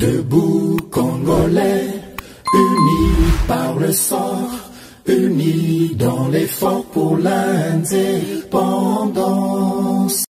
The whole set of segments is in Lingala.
Debout Congolais, unis par le sort, unis dans l'effort pour l'indépendance.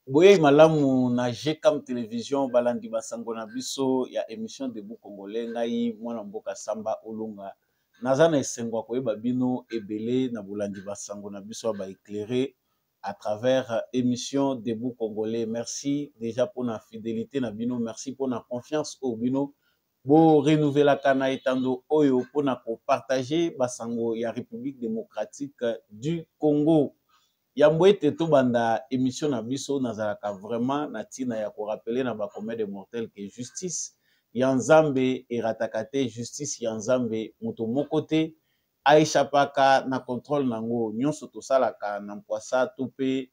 Boye malamu na GCAM télévision balandi basango na biso ya émission Debout Congolais ngai mwana mboka Samba Olunga naza na esengo koyeba bino ebele na bolandi basango na biso ba éclairer à travers émission Debout Congolais. Merci déjà pour la fidélité na bino, merci pour la confiance au bino bo renouveler la kana etando oyo pour na partager basango ya République démocratique du Congo. Yamboete to banda émission na biso nazalaka vraiment na tina ya ko rappeler na ba commun de mortels que justice ya Nzambe eratakate, justice ya Nzambe moto mokote Aisha paka na contrôle nango nyonso to salaka na mpwasa to pe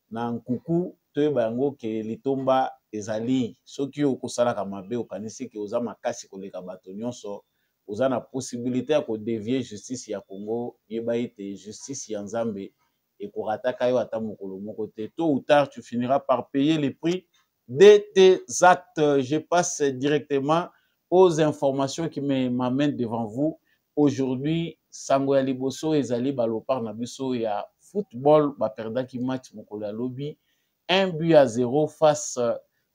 na nkuku to bango ke litomba ezali soki okosalaka mabe okanisi ke oza makasi koleka bato nyonso oza na possibilité ya ko dévier justice ya Congo yeba ite justice ya Nzambe et pour attaquer tôt ou tard tu finiras par payer les prix de tes actes. Je passe directement aux informations qui m'amènent devant vous aujourd'hui. Sango ya liboso ezali balopar na biso ya football ba perdaki match mokolo lobby 1-0 face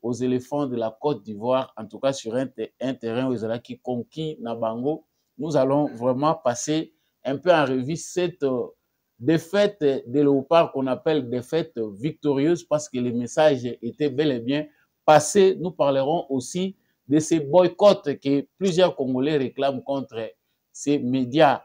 aux éléphants de la Côte d'Ivoire, en tout cas sur un terrain où ezala qui conquis na bango. Nous allons vraiment passer un peu en revue cette défaite de Léopard qu'on appelle défaite victorieuse parce que le message était bel et bien passé. Nous parlerons aussi de ces boycotts que plusieurs Congolais réclament contre ces médias.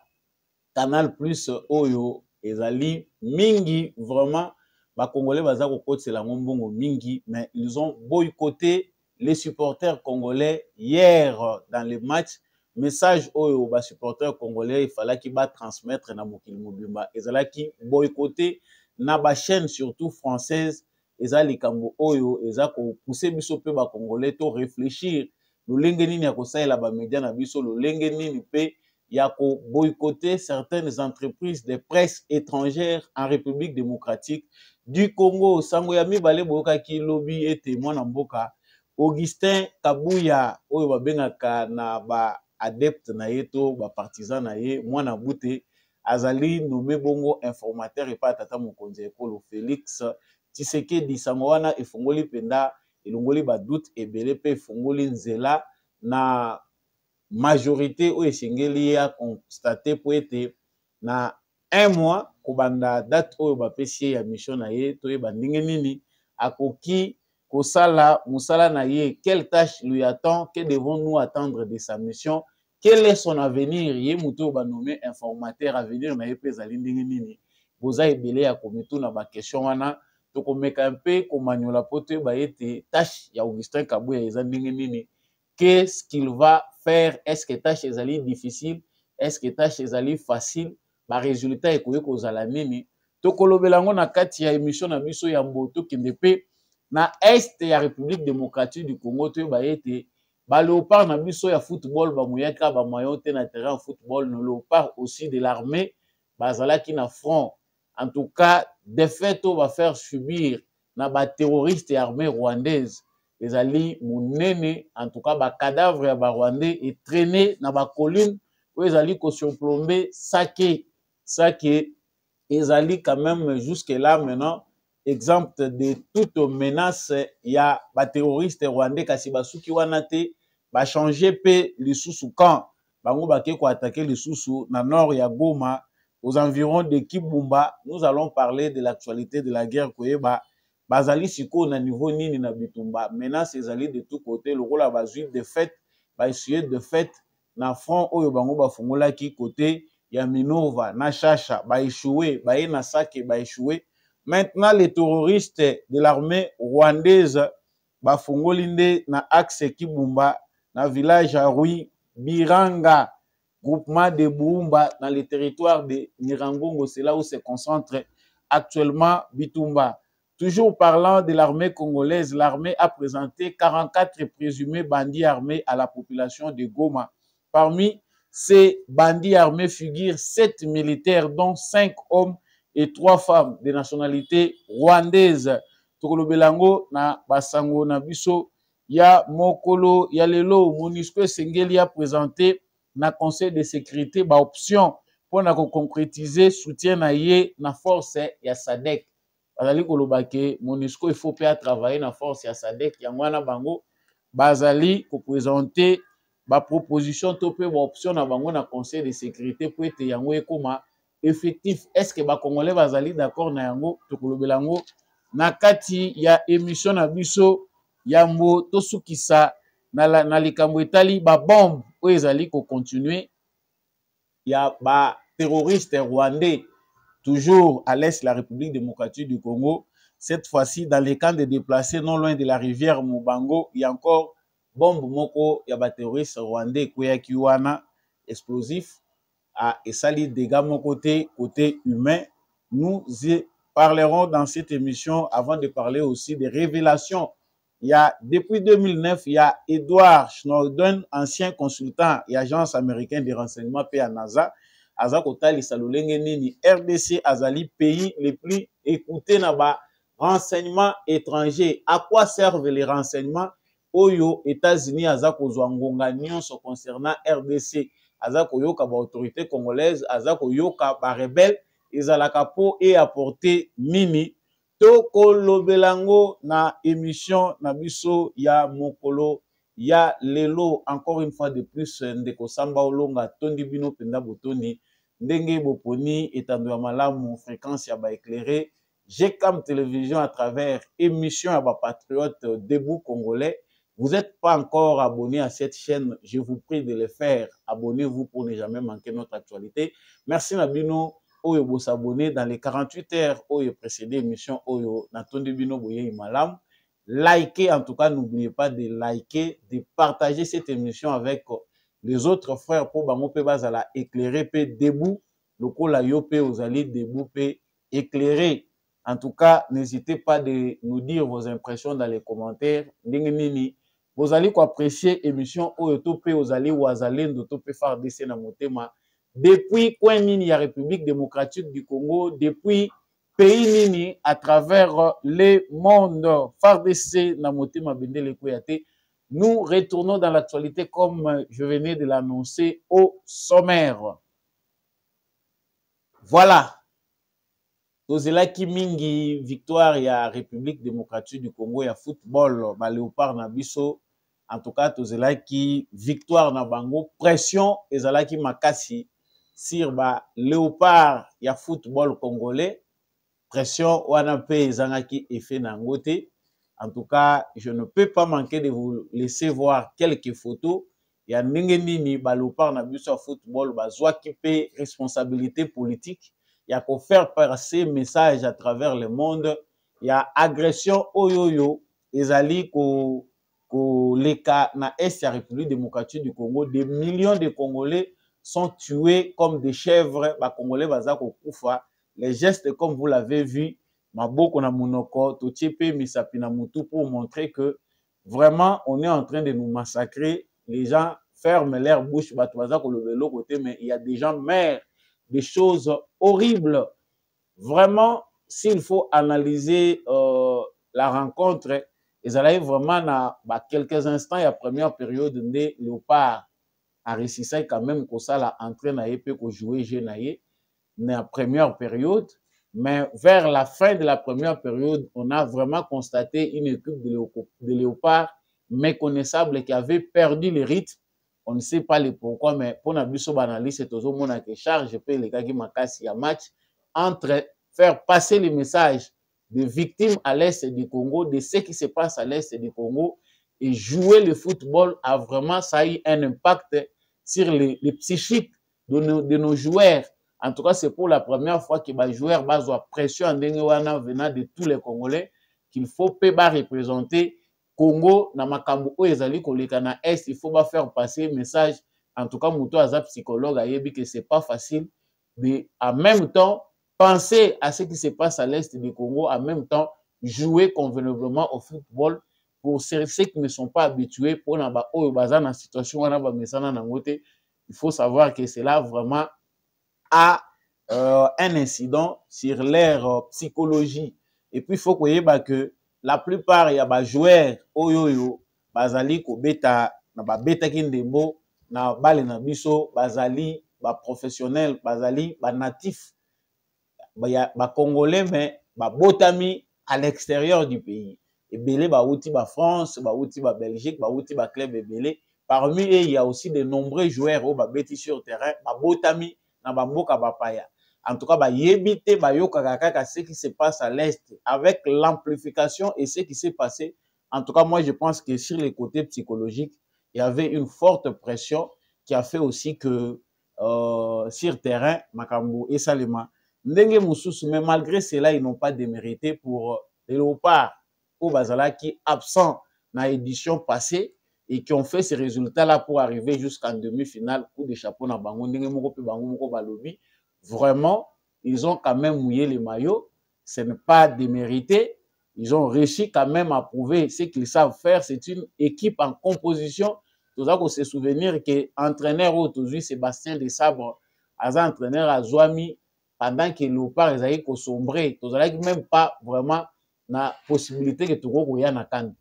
Canal Plus, Oyo, Ezali, Mingi, vraiment, les Congolais baza ko c'est la ngombongo Mingi, mais ils ont boycotté les supporters congolais hier dans le match. Message aux supporters congolais, il fallait qu'ils va transmettre na mokili mobimba. Ils allaient qui boycotter na ba chaîne surtout française. Ils allaient kambo oyo, ils allaient pousser biso pe ba congolais to réfléchir. Le lengeni ni akosa la ba média na biso, le lengeni ni pe yako boycotter certaines entreprises de presse étrangères en République démocratique du Congo. Sango ya mibale boyoka ki lobby ete mwana mboka Augustin Kabuya oyo babengaka na ba adepte na yeto ba partisan na ye mwana bute azali nommé bongo informateur et pas tata mokonzi ekolo Félix Tshisekedi. Sango wana efongoli penda elongoli ba doute ebele pe efongoli nzela na majorité oyo esengeli ya constater po ete na un mois kobanda date oyo bapesi ya mission na ye toyeba ndenge nini akoki kosala musala na ye, quelle tâche lui attend, que devons-nous attendre de sa mission, quel est son avenir. Ye muto ba nommé informateur avenir na ye pesa ndenge nini boza ebele ya komitu na ba question wana to komeka mpe komanyola poto ba ete tâche ya Augustin Kabuya eza ndenge nini, qu'est-ce qu'il va faire, est-ce que tâche ezali difficile, est-ce que tâche ezali facile, ba résultat ekoki kozala nini to kolobela ngo na kati ya émission na biso ya mboto kende pe na est ya République démocratique du Congo to ba ete ba léopard na biso ya football ba muyaka ba maillot te na terrain football no léopard aussi de l'armée bazalaki na front. En tout cas défaite va faire subir na ba terroriste armée rwandaise ezali munene. En tout cas ba cadavre ya ba rwandais et traîné na ba colline où ezali ko surplomber Sake ezali quand même jusque là maintenant exemple de toute menace ya ba terroriste rwandais kasi basuki wana te ba changer pe lisusu camp bango ba ke ko attaquer lisusu na nord ya Goma aux environs de Kibumba. Nous allons parler de l'actualité de la guerre koyeba bazali siko na niveau nini na bitumba menace ezali de tout côté lokola bazui de fait ba essayer de fait na front oyo bango ba fungola ki côté ya Minova na Chacha ba échoué ba na Sake ba échoué. Maintenant, les terroristes de l'armée rwandaise bafungoli nde na axe Kibumba na village à Rui, Biranga, groupement de Boumba, dans le territoire de Nirangongo, c'est là où se concentre actuellement Bitumba. Toujours parlant de l'armée congolaise, l'armée a présenté 44 présumés bandits armés à la population de Goma. Parmi ces bandits armés figurent 7 militaires, dont 5 hommes et 3 femmes de nationalité rwandaise. Tokolobelango na basango na biso ya mokolo ya lelo MONUSCO Sengeli a présenté na conseil de sécurité ba option pour na concrétiser soutien na ye na force ya SADC. Bazali koloba ke MONUSCO il faut pas travailler na force ya SADC yango wana bango bazali ko présenter ba proposition to pe ba option na bango na conseil de sécurité pour ete yango ekoma effectif. Est-ce que ba congolais bazali d'accord na yango? Tokolobelango na kati ya émission na biso yambo tosukisa na likambo etali ba bombe oyo ezali ko continuer ya ba terroristes rwandais toujours à l'est de la République démocratique du Congo. Cette fois-ci dans les camps de déplacés non loin de la rivière Mubango, il y a encore bombe moko ya ba terroristes rwandais koya kiwana explosif a esali dégâts mon côté humain. Nous parlerons dans cette émission avant de parler aussi des révélations. Il y a, depuis 2009, il y a Edward Snowden, ancien consultant et agence américaine de renseignement PA NASA. Azakotali Salolenge Nini, RDC Azali, pays les plus écoutés dans les renseignements étrangers. À quoi servent les renseignements? Oyo, États-Unis, Azako Zouangonga, Nyonso concernant RDC, Azako Yoka, autorité congolaise, Azako Yoka, rebelle, Ezalaka po et apporter Mini. Toko lobelango na émission na biso ya mokolo ya lelo encore une fois de plus ndeko samba olonga tondi bino penda botoni ndenge boponi etando ya malamu fréquence ya ba éclairé GCAM télévision à travers émission ya ba patriote debout congolais. Vous n'êtes pas encore abonné à cette chaîne, je vous prie de le faire. Abonnez-vous pour ne jamais manquer notre actualité. Merci Nabino. Oyo bo s'abonner dans les 48 heures oyo précédé émission oyo natondi bino boye malam. Likez en tout cas, n'oubliez pas de liker, de partager cette émission avec les autres frères pour bango pe bazala éclairer pe debout lokola yo pe ozali debout pe éclairer. En tout cas, n'hésitez pas de nous dire vos impressions dans les commentaires. Ndenge nini vous allez apprécier émission oyo to pe ozali wazalendo to pe FARDC na motema. Depuis coin nini ya République démocratique du Congo, depuis pays nini à travers le monde, FARDC na motema bendele koyate, nous retournons dans l'actualité comme je venais de l'annoncer au sommaire. Voilà. Tozelaki mingi victoire ya République démocratique du Congo ya football ba Léopard na biso. En tout cas, tozelaki victoire na bango, pression ezalaki makasi sur ba Léopard ya football congolais, pression wana pe ezangaki effet nangote. En tout cas, je ne peux pas manquer de vous laisser voir quelques photos. Ya ndenge nini ba Léopard na biso ya football bazwaki pe responsabilité politique. Ya ko faire passer message à travers le monde. Ya agression oyoyo ezali ko leka na est ya République démocratique du Congo. Des millions de Congolais sont tués comme des chèvres. Ba Congolais bazako kufa. Les gestes comme vous l'avez vu, maboko na munoko, tochepe misapi na mutu pour montrer que vraiment on est en train de nous massacrer. Les gens ferment leur bouche, batouazako le vélo côté, mais il y a des gens meurent, des choses horribles. Vraiment, s'il faut analyser la rencontre, ils allaient vraiment na quelques instants, il y a première période de Léopard a réussi ça quand même que ça la entrée na épée que jouer jenaye na première période, mais vers la fin de la première période, on a vraiment constaté une équipe de Léopard méconnaissable qui avait perdu le rythme. On ne sait pas le pourquoi, mais pour la biso banaliste, c'est toujours mon charge peut les gars qui makasi à match entre faire passer le message des victimes à l'est du Congo, de ce qui se passe à l'est du Congo, et jouer le football a vraiment ça a eu un impact sur les psychiques de nos joueurs. En tout cas, c'est pour la première fois que les joueurs ont pression en venant de tous les Congolais qu'il faut pas représenter Congo na makambo oyo ezali koleka na Est, il faut pas faire passer message. En tout cas, Mouto Aza psychologue a dit que c'est pas facile de, en même temps, penser à ce qui se passe à l'Est du Congo, en même temps, jouer convenablement au football pour ceux qui ne sont pas habitués pour na situation il faut savoir que cela vraiment a un incident sur leur psychologie. Et puis, il faut que la plupart, il y a des joueurs, oyoyo, bazali ko beta, na ba beta kindembo, na bale na biso, bazali, ba professionnel, bazali, ba natif, ba congolais, mais ba botami à l'extérieur du pays. Et belé, ba outi ba France, ba outi ba Belgique, ba outi ba club belé. Parmi eux, il y a aussi de nombreux joueurs, ba beti sur terrain, ba botami, na ba mboka ba paya. En tout cas, bah, yébité, bah, ce qui se passe à l'Est avec l'amplification et ce qui s'est passé. En tout cas, moi, je pense que sur les côtés psychologiques, il y avait une forte pression qui a fait aussi que sur terrain, Makambo et Salema, mais malgré cela, ils n'ont pas démérité pour les Léopards au Bazala qui absent dans l'édition passée et qui ont fait ces résultats-là pour arriver jusqu'en demi-finale, coup de chapeau na bango, balobi. Vraiment, ils ont quand même mouillé les maillots. Ce n'est pas démérité. Ils ont réussi quand même à prouver ce qu'ils savent faire. C'est une équipe en composition. Tout ça, qu'on se souvenir que l'entraîneur aujourd'hui, Sébastien Desabre, as entraîneur à Zouami, pendant que Léopard, ils avaient sombré. Tout ça, même pas vraiment la possibilité que tout le monde ait un.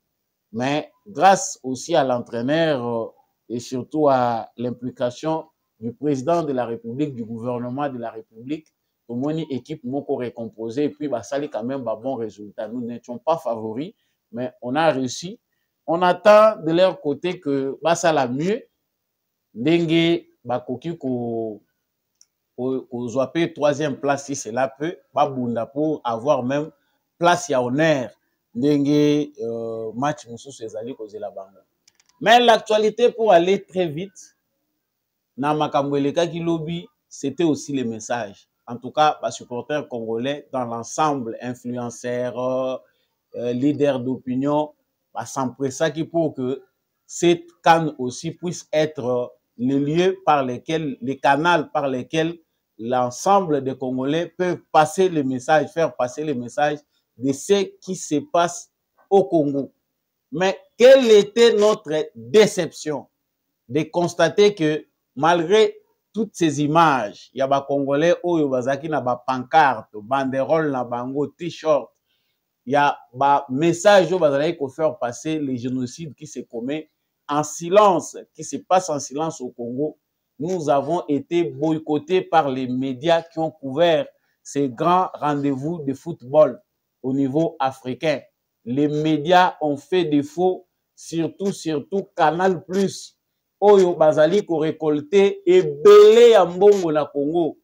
Mais grâce aussi à l'entraîneur et surtout à l'implication du président de la République, du gouvernement de la République, au moins une équipe moko récomposée et puis bah ça quand même bah bon résultat. Nous n'étions pas favoris, mais on a réussi. On attend de leur côté que bah ça la mieux. Dengue bah koki ko zoapé troisième place si cela peut, bah bunda pour avoir même place à honneur. Dengue match mususu ezali kozela bango. Mais l'actualité pour aller très vite. Na makambo elekaki lobi, c'était aussi les messages. En tout cas, les supporters congolais dans l'ensemble, influenceurs, leaders d'opinion, s'empressa pour que cette CAN aussi puisse être le lieu par lequel, les canaux par lesquels l'ensemble des Congolais peuvent passer les messages, faire passer les messages de ce qui se passe au Congo. Mais quelle était notre déception de constater que malgré toutes ces images, il y a des Congolais qui ont des pancartes, banderoles, bango, t-shirt. Il y a des messages qui ont faire passer les génocides qui se commettent en silence, qui se passent en silence au Congo. Nous avons été boycottés par les médias qui ont couvert ces grands rendez-vous de football au niveau africain. Les médias ont fait défaut, surtout Canal+. Oyo bazali ko récolter et belé à mbongo na Congo.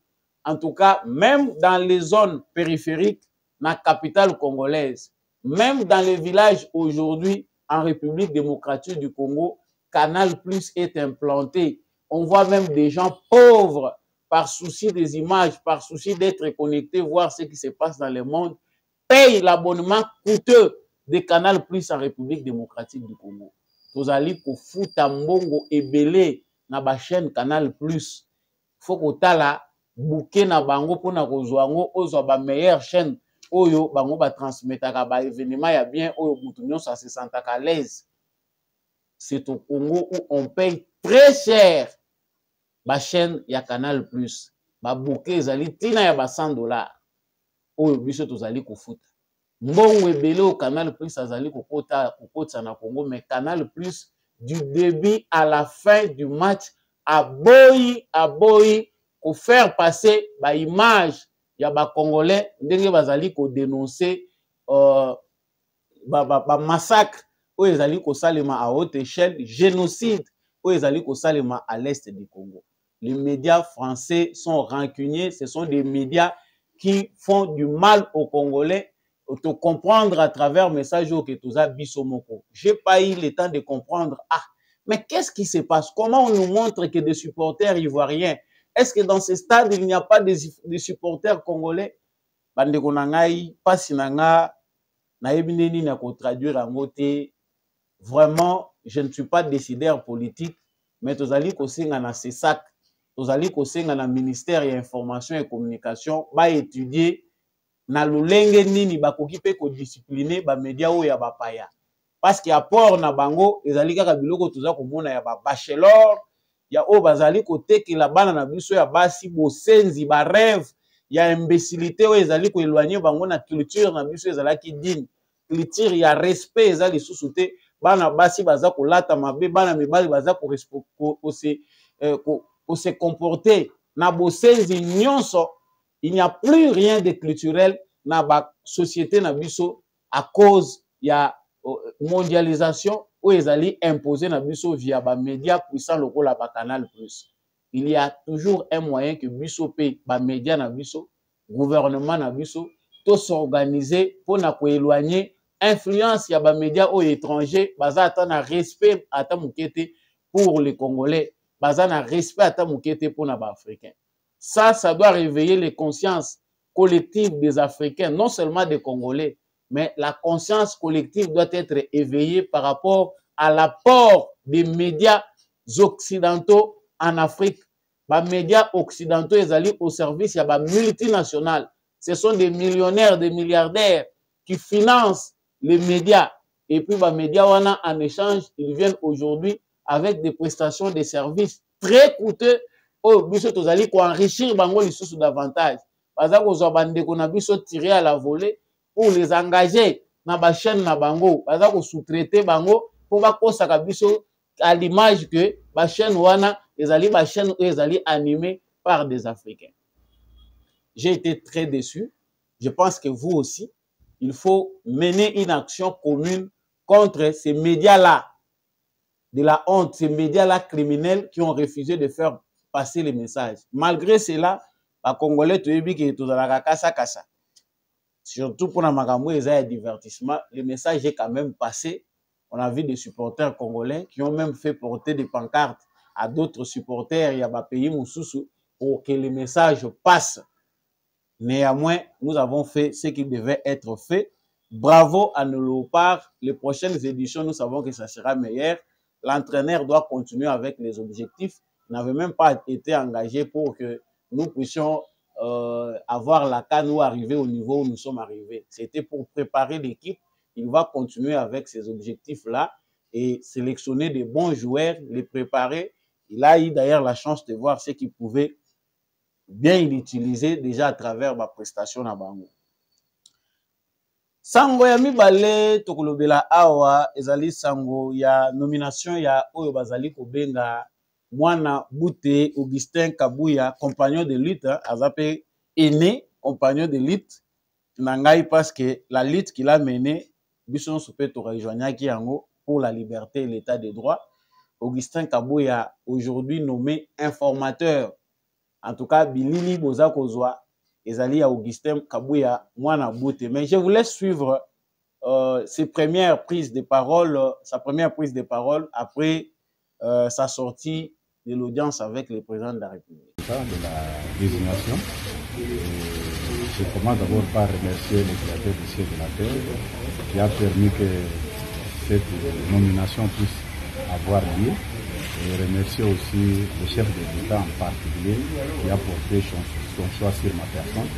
En tout cas, même dans les zones périphériques, na capitale congolaise, même dans les villages aujourd'hui en République démocratique du Congo, Canal+ est implanté. On voit même des gens pauvres par souci des images, par souci d'être connectés, voir ce qui se passe dans le monde, payent l'abonnement coûteux de Canal+ en République démocratique du Congo. Tozali ko futa mbongo ebele na ba chaîne Canal+. Faut ko tala bouquet na bango pona kozwa ngo ozwa ba meilleure chaîne oyo bango ba transmetaka ba événement ya bien oyo mutu nyonso se sentaka à l'aise. C'est au Congo où on paye très cher ba chaîne ya Canal+. Ba bouquet ezali tina ya ba $100 oyo biso tozali ko futa. Mbongo ebele au Canal+ azali kokota na Congo, mais Canal+ du début à la fin du match a boyi ko faire passer ba image ya ba Congolais ndenge bazali ko dénoncer ba massacre oyo ezali ko salema à haute échelle, génocide oyo ezali ko salema à l'est du Congo. Les médias français sont rancuniers, ce sont des médias qui font du mal aux Congolais. Te comprendre à travers message que tu as bisomoko. J'ai pas eu le temps de comprendre. Ah, mais qu'est-ce qui se passe? Comment on nous montre que des supporters ivoiriens? Est-ce que dans ce stade, il n'y a pas des supporters congolais? Bande konangai, pasi nanga, na ebineni na ko traduire en moté, vraiment, je ne suis pas décideur politique, mais tozali kosenga na CESAC, tozali kosenga na ministère ya information et communication, ba étudier na lolenge nini bakoki pe ko discipliner ba média o ya bapaya. Parce qu'il y a port na bango, ezali kaka biloko toza komona ya ba bachelor, ya o bazali kotekela bana na biso ya basi bosenzi ba rêve, ya imbécilité o ezali ko éloigner bango na culture na biso ezalaki digne. Culture ya respect ezali lisusu te, bana basi baza kolata mabe, bana mibali baza ko se comporter na bosenzi nyonso. Il n'y a plus rien de culturel dans la société na biso à cause ya mondialisation où ils allaient imposer na biso via ba médias puissants locaux la ba Canal Plus. Il y a toujours un moyen que biso paye ba médias na biso, gouvernement na biso, tout s'organiser pour na ko éloigner influence ya ba médias aux étrangers, baza atana respect ata mukete pour les Congolais, baza na respect ata mukete pour na ba Africains. Ça doit réveiller les consciences collectives des Africains, non seulement des Congolais, mais la conscience collective doit être éveillée par rapport à l'apport des médias occidentaux en Afrique. Les médias occidentaux, ils allaient au service de multinationales. Ce sont des millionnaires, des milliardaires qui financent les médias. Et puis, les médias, en échange, ils viennent aujourd'hui avec des prestations de services très coûteux. Oh, biso tozali ko enrichir bango lisusu davantage. Baza ko zo bande ko na biso tirer à la volée pour les engager na ba chaîne na bango. Baza ko sous-traiter bango pour ba kosaka biso à l'image que ba chaîne wana ezali ba chaîne ezali animée par des Africains. J'ai été très déçu. Je pense que vous aussi, il faut mener une action commune contre ces médias-là, de la honte, ces médias-là criminels qui ont refusé de faire passer les messages. Malgré cela, les Congolais, surtout pour la makambo et le divertissement, le message est quand même passé. On a vu des supporters congolais qui ont même fait porter des pancartes à d'autres supporters, il y a des pays Moussoussou, pour que le message passe. Néanmoins, nous avons fait ce qui devait être fait. Bravo à nos léopards. Les prochaines éditions, nous savons que ça sera meilleur. L'entraîneur doit continuer avec les objectifs. N'avait même pas été engagé pour que nous puissions avoir la CAN ou arriver au niveau où nous sommes arrivés. C'était pour préparer l'équipe. Il va continuer avec ces objectifs-là et sélectionner des bons joueurs, les préparer. Il a eu d'ailleurs la chance de voir ce qu'il pouvait bien l'utiliser déjà à travers ma prestation à Bango. Sango ya mibale tokolobela awa ezali sango ya nomination ya oyo bazali kobenga Mwana Bute Augustin Kabuya, compagnon de lutte, azape aîné, compagnon de lutte, nangai parce que la lutte qu'il a menée, Bisson Soupeto rejoignaki yango pour la liberté et l'état de droit. Augustin Kabuya, aujourd'hui nommé informateur. En tout cas, Bilili Boza Kozwa, ezali à Augustin Kabuya, Mwana Bute. Mais je vous laisse suivre ses premières prises de parole, sa première prise de parole après sa sortie de l'audience avec le président de la République. De la désignation, je commence d'abord par remercier le créateur du ciel de la terre qui a permis que cette nomination puisse avoir lieu. Et remercier aussi le chef de l'État en particulier qui a porté son choix sur ma personne.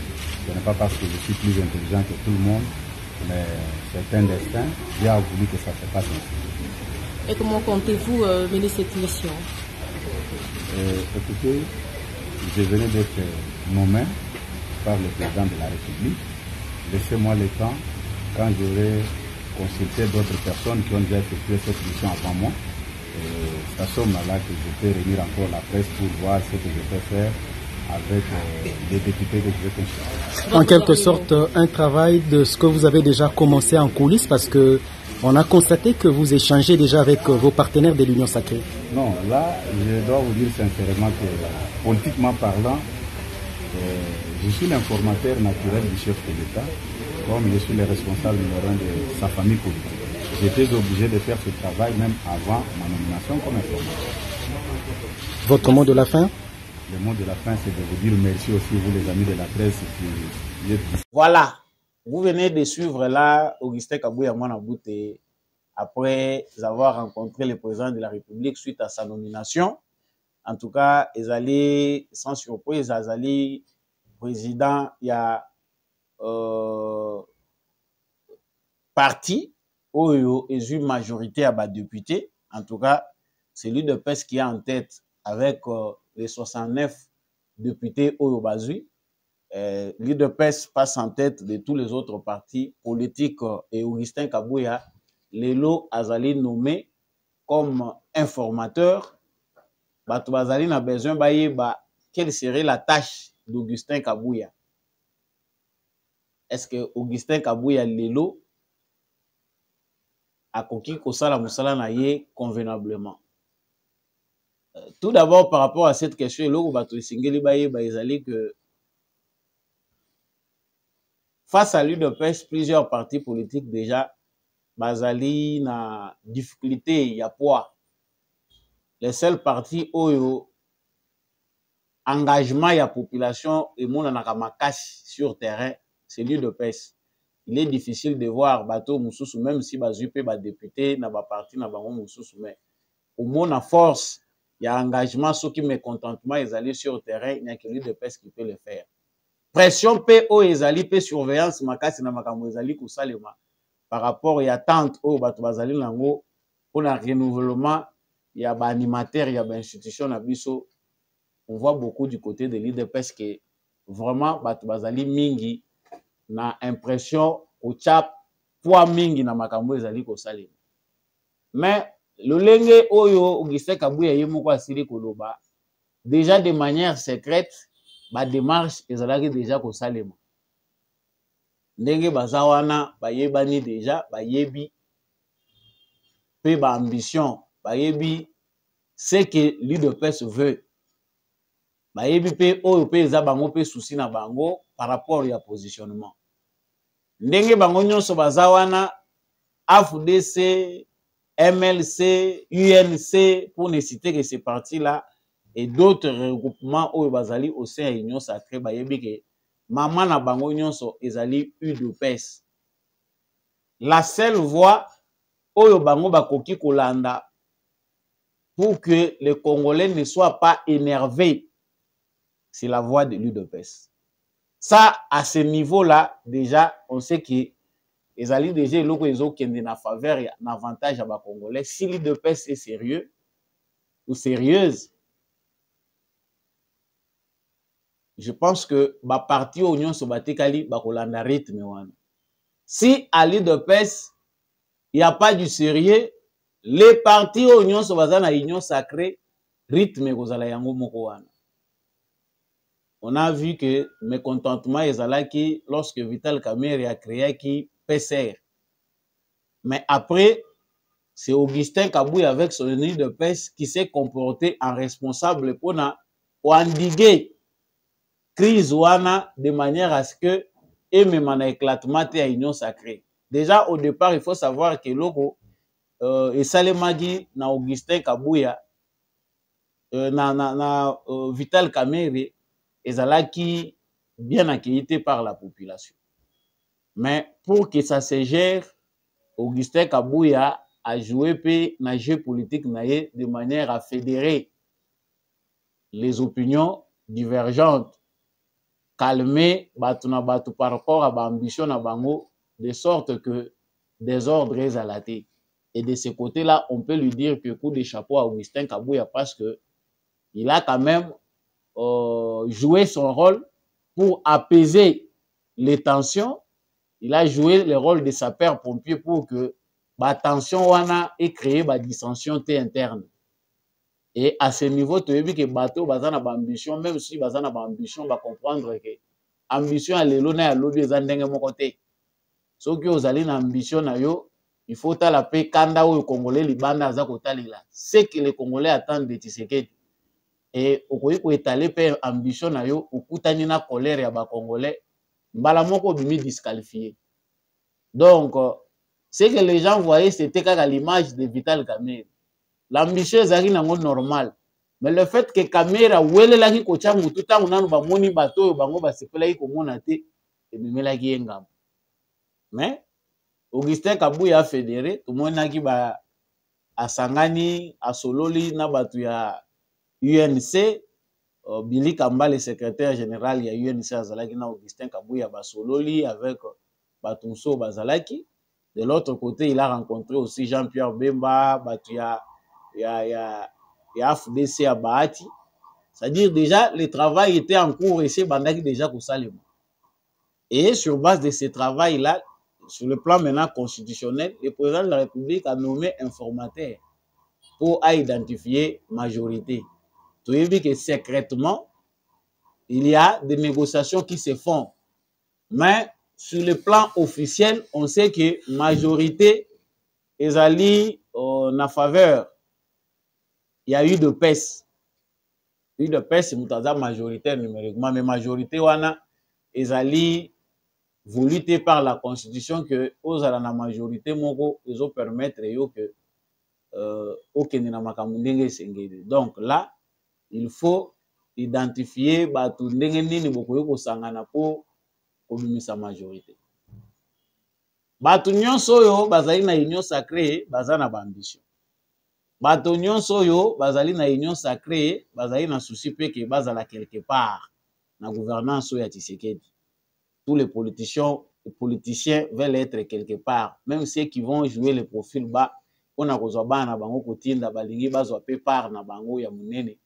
Ce n'est pas parce que je suis plus intelligent que tout le monde, mais c'est un destin. Dieu a voulu que ça se passe ainsi. Et comment comptez-vous mener cette mission? Écoutez, je venais d'être nommé par le président de la République. Laissez-moi le temps, quand j'aurai consulté d'autres personnes qui ont déjà effectué cette mission avant moi, c'est à ce moment-là que je peux réunir encore la presse pour voir ce que je peux faire avec les députés que je vais consulter. En quelque sorte, un travail de ce que vous avez déjà commencé en coulisses, parce que on a constaté que vous échangez déjà avec vos partenaires de l'Union Sacrée. Non, là, je dois vous dire sincèrement que, politiquement parlant, je suis l'informateur naturel du chef de l'État, comme je suis le responsable numéro 1 de sa famille politique. J'étais obligé de faire ce travail même avant ma nomination comme informateur. Votre mot de la fin? Le mot de la fin, c'est de vous dire merci aussi, vous les amis de la presse qui êtes... Voilà. Vous venez de suivre là Augustin Kabuya Mwana Bute après avoir rencontré le président de la République suite à sa nomination. En tout cas, ils allaient, sans surprise, ils allaient président, il y a parti où il y a une majorité à députés. En tout cas, c'est l'UDPS qui est en tête avec les 69 députés au Bazui. L'UDPS passe en tête de tous les autres partis politiques et Augustin Kabouya, Lelo Azali nommé comme informateur. Bato Bazali n'a besoin de quelle serait la tâche d'Augustin Kabouya. Est-ce que Augustin Kabouya Lelo a conquis Kosala Moussala Naye convenablement? Tout d'abord, par rapport à cette question, que face à l'UDPS, plusieurs partis politiques déjà, Bazali na difficulté, il y a poids. Les seuls partis où engagement il y a population et mon anakamakash sur terrain, c'est l'UDPS. Il est difficile de voir bateau Moussous, même si Bazupe ba député na ba parti na bango Moussous, mais au moins à force il y a engagement, ceux qui mécontentement ils allaient sur le terrain, il n'y a que l'UDPS qui peut le faire. Pression PO ils allaient pe surveillance makasi na makambo ils allaient kusalema par rapport à attente au bateau bazali nango pour un renouvellement, il y a ba animateur, il y a ba institution na biso. On voit beaucoup du côté de l'UDPS que vraiment bateau bazali mingi na impression au chap poids mingi na makambo ezali ko salima. Mais le lenge oyo Augustin Kabouya yemoko asili koloba déjà de manière secrète ba démarche ezalaki déjà ko salima. Ndenge bazawana bayebani déjà bayebi pe ba ambition bayebi ce que l'UDPS veut. Bayebi pe oyo pe eza bango pe souci na bango par rapport ya positionnement. Ndenge bango nyonso bazawana AFDC, MLC, UNC, pour ne citer que ces partis-là, et d'autres regroupements où bazali au sein de l'Union sacrée, bayebi que maman na bango nyonso ezali UDPS. La seule voie où bango bakoki kolanda pour que les Congolais ne soient pas énervés, c'est la voie de l'UDPS. Ça, à ce niveau-là, déjà, on sait que les alliés déjà, ils ont en faveur et un avantage à les Congolais. Si l'UDPS est sérieux ou sérieuse, je pense que ma partie Union Sobatekali bakolanda rythme. Si à l'UDPS, il n'y a pas du sérieux, les partis Union Sobazana Union Sacrée, rythme kozala yango moko wana. On a vu que mécontentement ezalaki lorsque Vital Kamerhe a créé qui PCR. Mais après, c'est Augustin Kabouya avec son UDPS qui s'est comporté en responsable pour endiguer crise wana de manière à ce que et même en éclatement à Union Sacrée. Déjà au départ, il faut savoir que logo et Salemagi na Augustin Kabouya Vital Kamerhe ezalaki bien accueilli par la population. Mais pour que ça se gère, Augustin Kabouya a joué un jeu politique de manière à fédérer les opinions divergentes, calmer batu par rapport à l'ambition na bango, de sorte que désordre est à la tête. Et de ce côté-là, on peut lui dire que coup de chapeau à Augustin Kabouya parce que il a quand même joué son rôle pour apaiser les tensions. Il a joué le rôle de sapeur-pompier pour que la tension ait créé la dissension interne. Et à ce niveau, tu as vu que bateau bazana ba ambition, même si bazana ba ambition, va comprendre que ambition à l'élona à l'autre des andenge mon côté. Ceux qui ont allé ambition na yo, il faut la paix kanda ou Congolais libanda azakota lila. C'est que les Congolais attendent de Tshisekedi. Et au ko étaler pe ambition na yo, okutani na colère ya ba Congolais, mbala moko bimi disqualifié. Donc ce que les gens voyaient, c'était qu'à l'image de Vital Kamerhe. L'ambition est normal. Mais le fait que Kamerhe a ouele la ki kocha mutu tangu nanu ba moni bato bango ba sepela ki komona te e bimela ki engam. Mais Augustin Kabuya fédéré tout le monde qui ba asangani asololi na batu ya UNC Billy Kamba le secrétaire général ya UNC azalaki na Augustin Kabuya basololi avec Batumso Bazalaki. De l'autre côté, il a rencontré aussi Jean-Pierre Bemba, batu ya FDC à Bahati. C'est-à-dire déjà le travail était en cours et c'est bandaki déjà pour ça. Et sur base de ce travail-là, sur le plan maintenant constitutionnel, le président de la République a nommé informateur pour identifier majorité. Tu as vu que secrètement, il y a des négociations qui se font. Mais sur le plan officiel, on sait que majorité est allée en faveur. Il y a eu de PES. Il y a eu de PES, c'est une majorité numériquement, mais majorité est allée voulu par la constitution que aux la majorité moko ils ont permettre que donc là il faut identifier batu ndenge nini bokoyo ko sangana pour kobimisa majorité batu nyonso oyo bazali na union sacrée bazana ba ambition batu nyonso oyo bazali na union sacrée bazali na souci pe que bazala quelque part na gouvernance ya Tshisekedi. Tous les politiciens veulent être quelque part, même ceux qui vont jouer le profil bas, on a besoin na bango kotinda balingi bazwa pe part na bango ya munene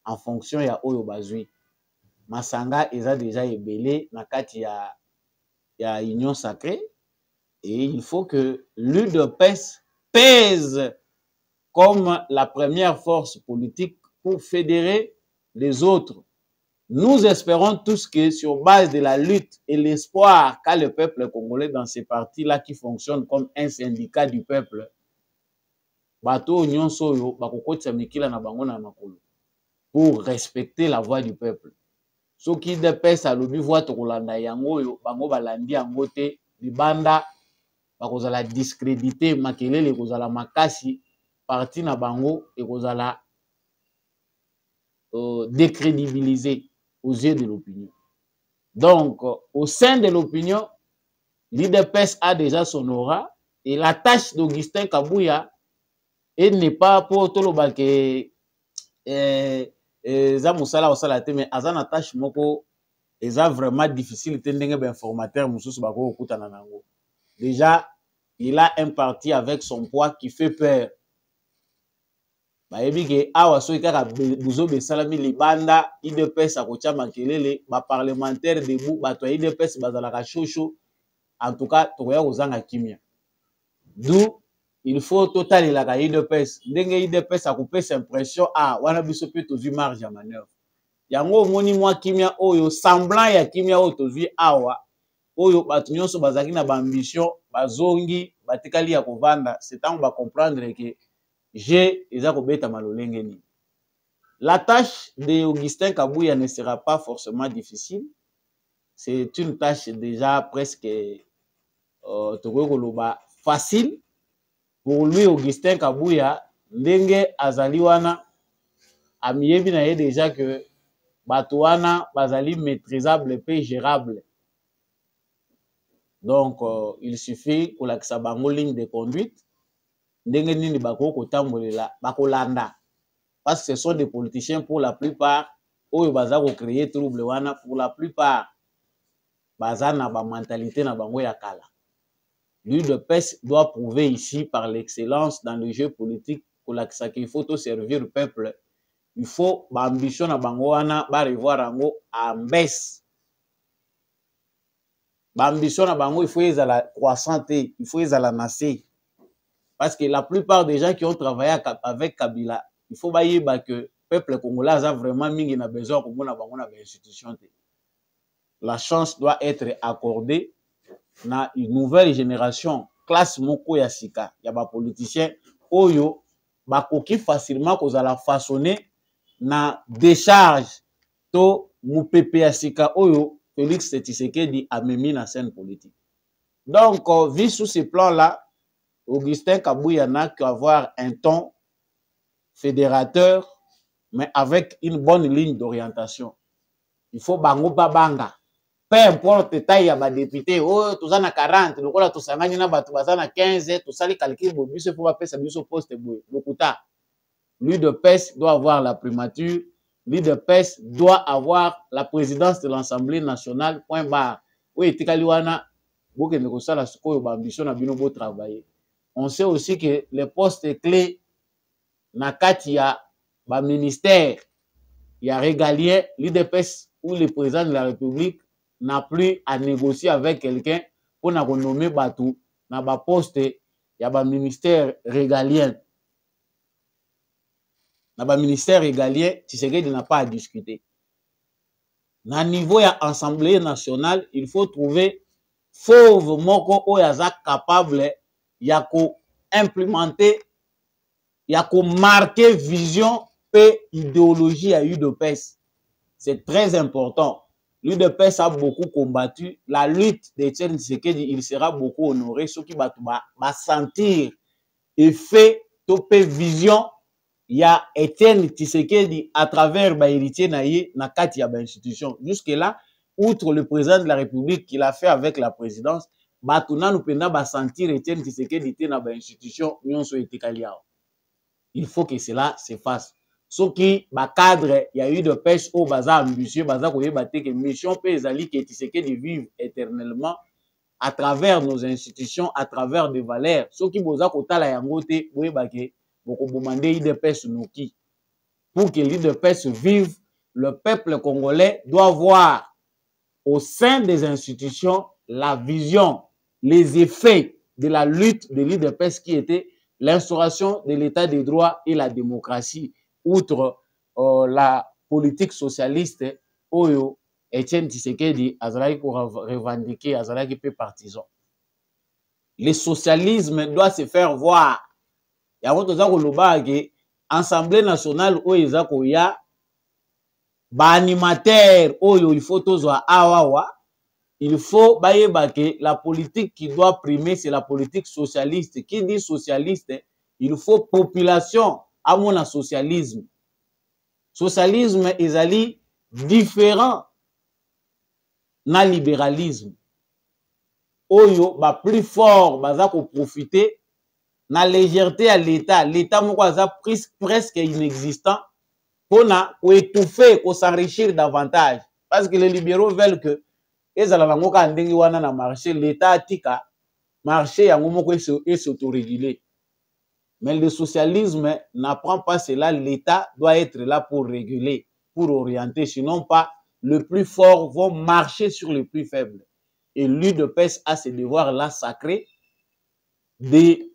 en fonction ya oyo bazui. Masanga eza déjà ebelé na kati ya union sacrée et il faut que l'UDPS pèse comme la première force politique pour fédérer les autres. Nous espérons tous que sur base de la lutte et l'espoir qu'a le peuple congolais dans ces partis-là qui fonctionnent comme un syndicat du peuple, bato nyonso yo bakokotisa mikila na bango na makolo pour respecter la voix du peuple. Ce qui dépêche à l'obi voix tokolanda yango yo bango balandi yango te libanda bakozala discréditer makelele kozala makasi parti na bango et kozala décrédibiliser aux yeux de l'opinion. Donc, au sein de l'opinion, l'IDPS a déjà son aura et la tâche d'Augustin Kabuya n'est pas pour tout le bac Zamusala Osalate, mais Azana tâche moko est vraiment difficile de informateur déjà, il a un parti avec son poids qui fait peur. Bayebi ke awa so ikaka buzo be salami libanda IDPS akocha makelele ba parlementaire debout bato IDPS bazalaka chocho en tout cas toya kozanga kimia d'où il faut totaler la IDPS ndenge IDPS akopesa impression wana biso pe tozu marge ya manœuvre yango moni mwa kimia oyo semblant ya kimia oyo tozu awa oyo bato nyonso bazaki na ba ambition bazongi batikali ya kovanda c'est tant ba comprendre que la tâche d'Augustin Kabuya ne sera pas forcément difficile. C'est une tâche déjà presque facile. Pour lui, Augustin Kabuya, ndenge azaliwana, amiebi na ye déjà que Batouana bazali maîtrisable et gérable. Donc, il suffit pour la ligne de conduite. Ndenge nini bako kotambolela bakolanda parce que ce sont des politiciens pour la plupart oyo baza ko créer trouble wana pour la plupart baza na ba mentalité na bango ya kala. L'UDPS doit prouver ici par l'excellence dans le jeu politique qu'il faut tout servir le peuple. Il faut ba ambition na bango wana ba revoir yango en baisse. Ba ambition na bango il faut ezala croissante, il faut ezala nasser. Parce que la plupart des gens qui ont travaillé avec Kabila, il faut que le peuple congolais a vraiment besoin de l'institution. La chance doit être accordée à une nouvelle génération, classe moko ya sika, ya ba politiciens oyo bakoki facilement kozala façonner na décharge to mupepe ya sika oyo Félix Tshisekedi a mis na scène politique. Donc, vu sous ce plan-là, Augustin Kabuya n'a qu'avoir un ton fédérateur, mais avec une bonne ligne d'orientation. Il faut bango babanga. peu importe taille ya ba député oh toza na 40 lokola tosangani na bato baza na 15 tosali calcul bo biso faut bapesa biso poste boye lokuta l'UDPS doit avoir la primature, l'UDPS doit avoir la présidence de l'Assemblée nationale, point barre. Oui, Tikaliwana, travailler. On sait aussi que les postes clés, Nakatia, le ministère, il y a régalien, l'UDPS ou le président de la République n'a plus à négocier avec quelqu'un pour nommer Batou, dans le poste, il y a un ministère régalien. Dans le ministère régalien, Tshisekedi n'a pas à discuter. Dans le niveau de l'Assemblée nationale, il faut trouver fauve moko oyaza capable ya ko implémenter, ya ko marquer vision et idéologie à l'UDPS. C'est très important. L'UDPS a beaucoup combattu la lutte d'Etienne Tshisekedi, il sera beaucoup honoré. Ceux qui va sentir effet, topé vision. Il y a Etienne Tshisekedi à travers héritier naïe na kati ya ba institution. Jusque-là, outre le président de la République qu'il a fait avec la présidence, batuna nous penda ba sentir Etienne Tshisekedi té na ba institution nyonso etikaliao. Il faut que cela se fasse. Ce qui ba cadre il y a eu de pêche au bazar ambitieux, bazar koyeba té que mission pe ezali que Tshisekedi vive éternellement à travers nos institutions, à travers des valeurs. Ce qui boza kotala yango té boyeba ke pour que l'UDPS vive, le peuple congolais doit voir au sein des institutions la vision, les effets de la lutte de l'UDPS qui était l'instauration de l'état de droit et la démocratie, outre la politique socialiste, Oyo, Etienne Tshisekedi, Azalaki pour revendiquer, Azalaki peu partisan. Le socialisme doit se faire voir. Il y a une Assemblée nationale où il y a animateur il faut il faut que la politique qui doit primer c'est la politique socialiste. Qui dit socialiste, il faut population à mon socialisme. Socialisme est différent na libéralisme. Oyo ba plus fort baza ko profiter na légèreté à l'État. L'État presque inexistant pour étouffer, pour s'enrichir davantage. Parce que les libéraux veulent que l'État tika marché et s'autoréguler. Mais le socialisme n'apprend pas cela. L'État doit être là pour réguler, pour orienter. Sinon pas, le plus fort vont marcher sur le plus faible. Et l'UDPS a ce devoir là sacré de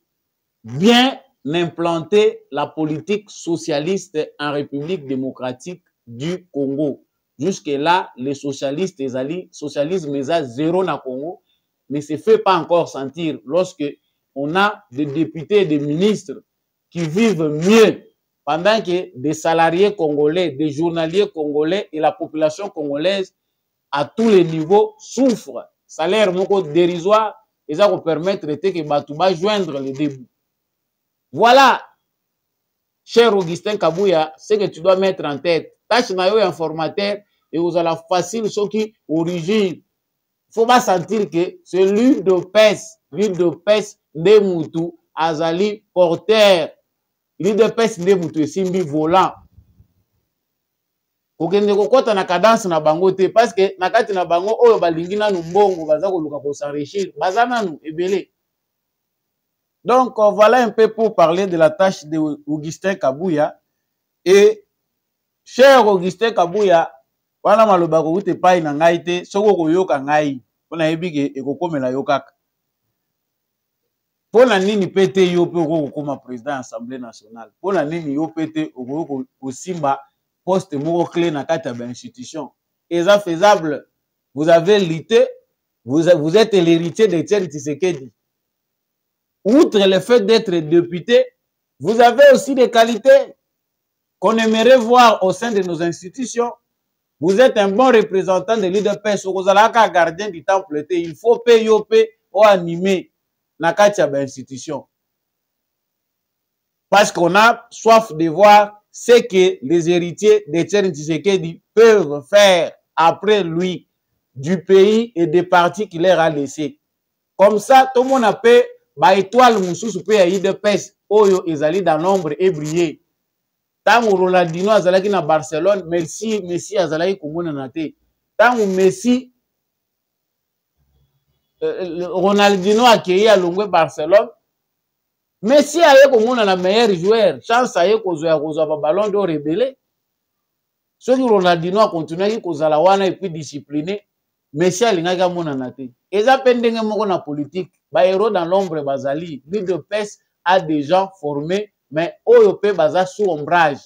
bien implanter la politique socialiste en République démocratique du Congo. Jusque-là, les socialistes, les socialisme est à zéro na Congo, mais ne se fait pas encore sentir lorsque on a des députés et des ministres qui vivent mieux pendant que des salariés congolais, des journaliers congolais et la population congolaise à tous les niveaux souffrent. Salaire moko dérisoire, et ça vous permettre que Batouba joindre les débuts. Voilà, cher Augustin Kabouya, ce que tu dois mettre en tête. Tâche nayo informateur et vous allez facile ce qui origine. Il faut pas sentir que c'est l'huile de pèse de Moutou, Azali porteur. L'huile de pèse de Moutou et Simbi volant. Kokende kokota na cadence na bango te parce que na kati na bango oyo balingi na mbongo baza koluka ko s'enrichir bazana nu ebele. Donc voilà un peu pour parler de la tâche de Augustin Kabouya et cher Augustin Kabouya wana maloba ko ute pai na ngai te soko ko yoka ngai pona ebike ekokomela yokaka pona nini pete yo pe ko koma président Assemblée nationale pona nini yo pete ko simba poste moko clé na kati ya institution eza faisable. Vous avez lutté, vous êtes l'héritier d'Etienne Tshisekedi. Outre le fait d'être député, vous avez aussi des qualités qu'on aimerait voir au sein de nos institutions. Vous êtes un bon représentant de l'UDPS. Vous avez un gardien du temple. Il faut payer ou animer na kati ya institution. Parce qu'on a soif de voir ce que les héritiers d'Etienne Tshisekedi peuvent faire après lui. du pays et des partis qu'il leur a laissés. Comme ça, tout le monde a fait ba étoile mususu pe ya IDPS oyo ezali dans l'ombre et briller. Tango Ronaldinho azalaki na Barcelone, Messi azalaki komona na te. Tango Messi Ronaldinho akei alongwe Barcelone, Messi aye komona na meilleur joueur, chance aye kozwa ba ballon d'or rebelle. Soki Ronaldinho a continué kozala wana et puis discipliné, Messi alingaki amona na te. Eza pe ndenge moko na politique, ba héros dans l'ombre bazali, l'UDPS a des gens formés, mais oyo pe baza sous ombrage.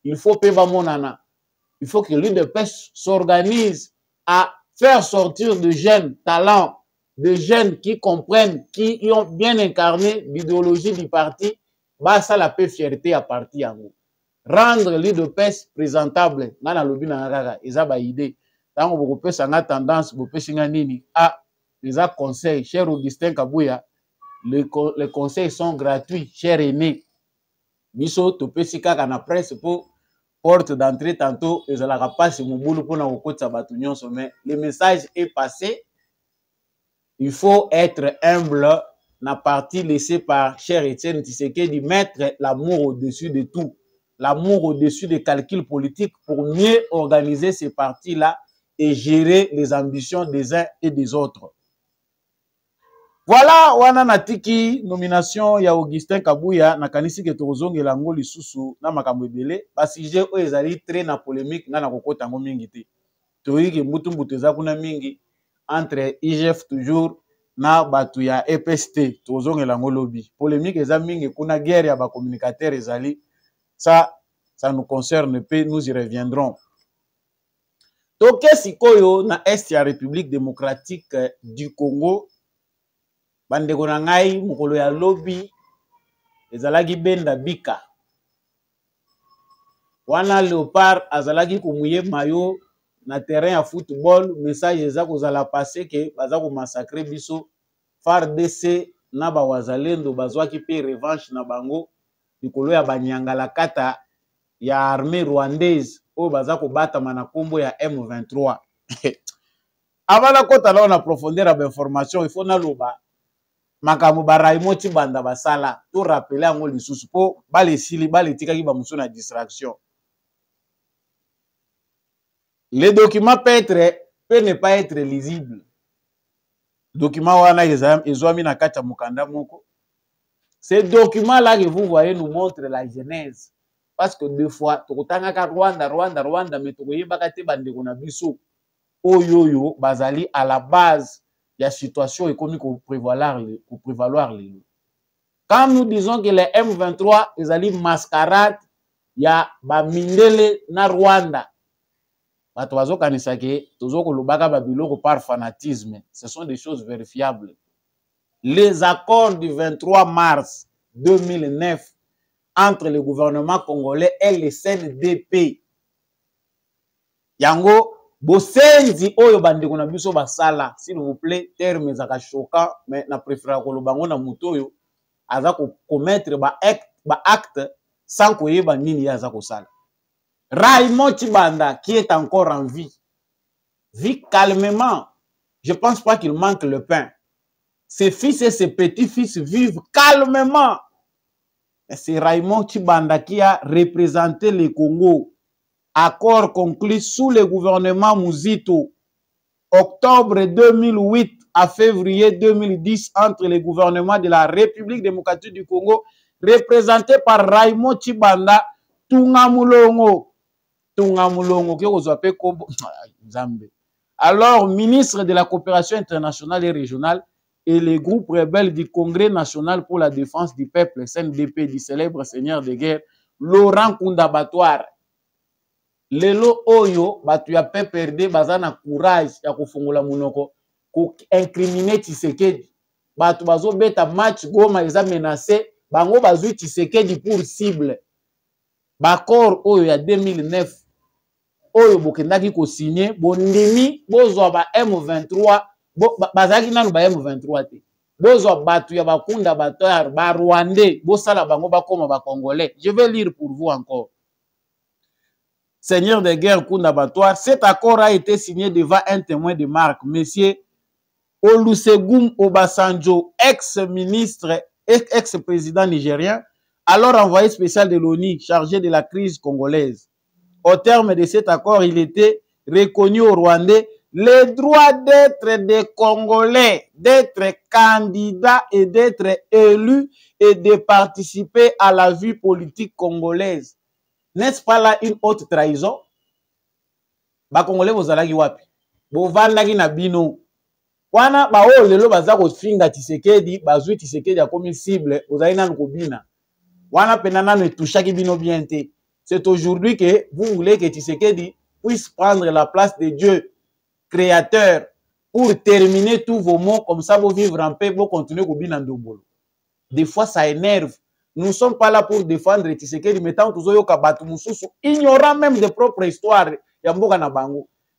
Il faut pe ba monana. Il faut que l'UDPS s'organise à faire sortir de jeunes talents, de jeunes qui comprennent, qui ont bien incarné l'idéologie du parti, bah ça la paix fierté à parti yango. Rendre l'UDPS présentable, nana lobi na ngaka, eza ba idée. Tango boko pesa nga tendance, boko pesa nga nini, ah, les conseils, cher Augustin Kabouya, les conseils sont gratuits, cher aîné. Biso to pesi kaka na presse pour porte d'entrée tantôt, et la rapace mon boulot pour na okotsa batu nyonso, mais le message est passé. Il faut être humble, na partie laissée par cher Étienne Tshisekedi, mettre l'amour au-dessus de tout, l'amour au-dessus des calculs politiques pour mieux organiser ces partis-là et gérer les ambitions des uns et des autres. Voilà, wana natiki nomination ya Augustin Kabouya na kanisi ke tozonge lango lisusu na makambo ebele basije o ezali très na polémique nga na kokota ngo mingi te. Toyiki mbutu eza kuna mingi entre IGF toujours na batu ya EPST tozonge lango lobi. Polémique eza mingi kuna guerre ya ba communicateurs ezali. Ça nous concerne pe, nous y reviendrons. Toke sikoyo na est ya République démocratique du Congo. Bandeko na ngai mokolo ya lobi ezalaki benda bika wana Léopard azalaki komuye mayo na terrain ya football, message eza kozala passé ke baza ko massacrer biso FARDC na ba wazalendo bazwaki pe revanche na bango likolo ya banyangala kata ya armée rwandaise oyo baza ko batama na kombo ya M23. Avant kota la na profondeur ya information il faut na loba makambo baraimo tibanda basala to rappeler yango lisusu po bale sili bale tikaki ba muso na distraction. Les documents peut ne pas être lisible. Document wana ezwami na kati ya mukanda moko. Ces documents là que vous voyez nous montrent la genèse, parce que deux fois tokotanga ka Rwanda mais tokoyeba te bandeko na biso oyoyo bazali à la base la situation économique pour prévaloir les. Quand nous disons que les M23 ils allaient mascarade ya ba mindele na Rwanda, bato bazo kanisa ke tozo ko lobaka ba biloko par fanatisme, ce sont des choses vérifiables. Les accords du 23 mars 2009 entre le gouvernement congolais et le CNDP yango bosenzi oyo bandeko na biso basala, s'il vous plaît, terme ezaka choquant, mais na préférer koloba ngo na muto oyo aza ko commettre ba acte sans koyeba nini aza ko sala. Raymond Tshibanda qui est encore en vie vit calmement. Je pense pas qu'il manque le pain. Ses fils et ses petits-fils vivent calmement. C'est Raymond Tshibanda qui a représenté le Congo. Accord conclu sous le gouvernement Muzito, octobre 2008 à février 2010 entre le gouvernement de la République démocratique du Congo, représenté par Raymond Tshibanda, Tungamulongo, alors ministre de la coopération internationale et régionale, et les groupes rebelles du Congrès national pour la défense du peuple, CNDP, du célèbre seigneur de guerre, Laurent Kunda Batware. Lelo oyo batu ya PPRD bazana courage ya kufungola munoko ku incriminer Tshisekedi. Batu bazo beta match Goma eza menacé, bango bazui Tshisekedi pour cible. Bakor oyo ya 2009 oyo bokendaki ko signer bondimi bozwa ba M23 bazaki nanu ba M23 te. Bozwa batu ya bakunda Batware ba Rwandais bosala bango bakoma ba Congolais. Je vais lire pour vous encore. seigneur de guerre Kunda Batwa. Cet accord a été signé devant un témoin de marque, monsieur Olusegun Obasanjo, ex-ministre, ex-président nigérien, alors envoyé spécial de l'ONU chargé de la crise congolaise. Au terme de cet accord, il était reconnu aux Rwandais le droit d'être des Congolais, d'être candidats et d'être élus et de participer à la vie politique congolaise. N'est-ce pas là une haute trahison? Ba Congolais bozalaki wapi? Bovandaki na bino. Wana ba o lelo baza ko finga Tshisekedi, bazui Tshisekedi akomi cible, bozali nanu kobina. Wana penana ne touchaki bino bien te. C'est aujourd'hui que vous voulez que Tshisekedi puisse prendre la place de Dieu, créateur, pour terminer tous vos mots, comme ça vous vivre en paix, vous continuer kobina ndobolo. Des fois ça énerve. Nous ne sommes pas là pour défendre Tshisekedi, mais tant que vous avez ignorant même des propres histoires,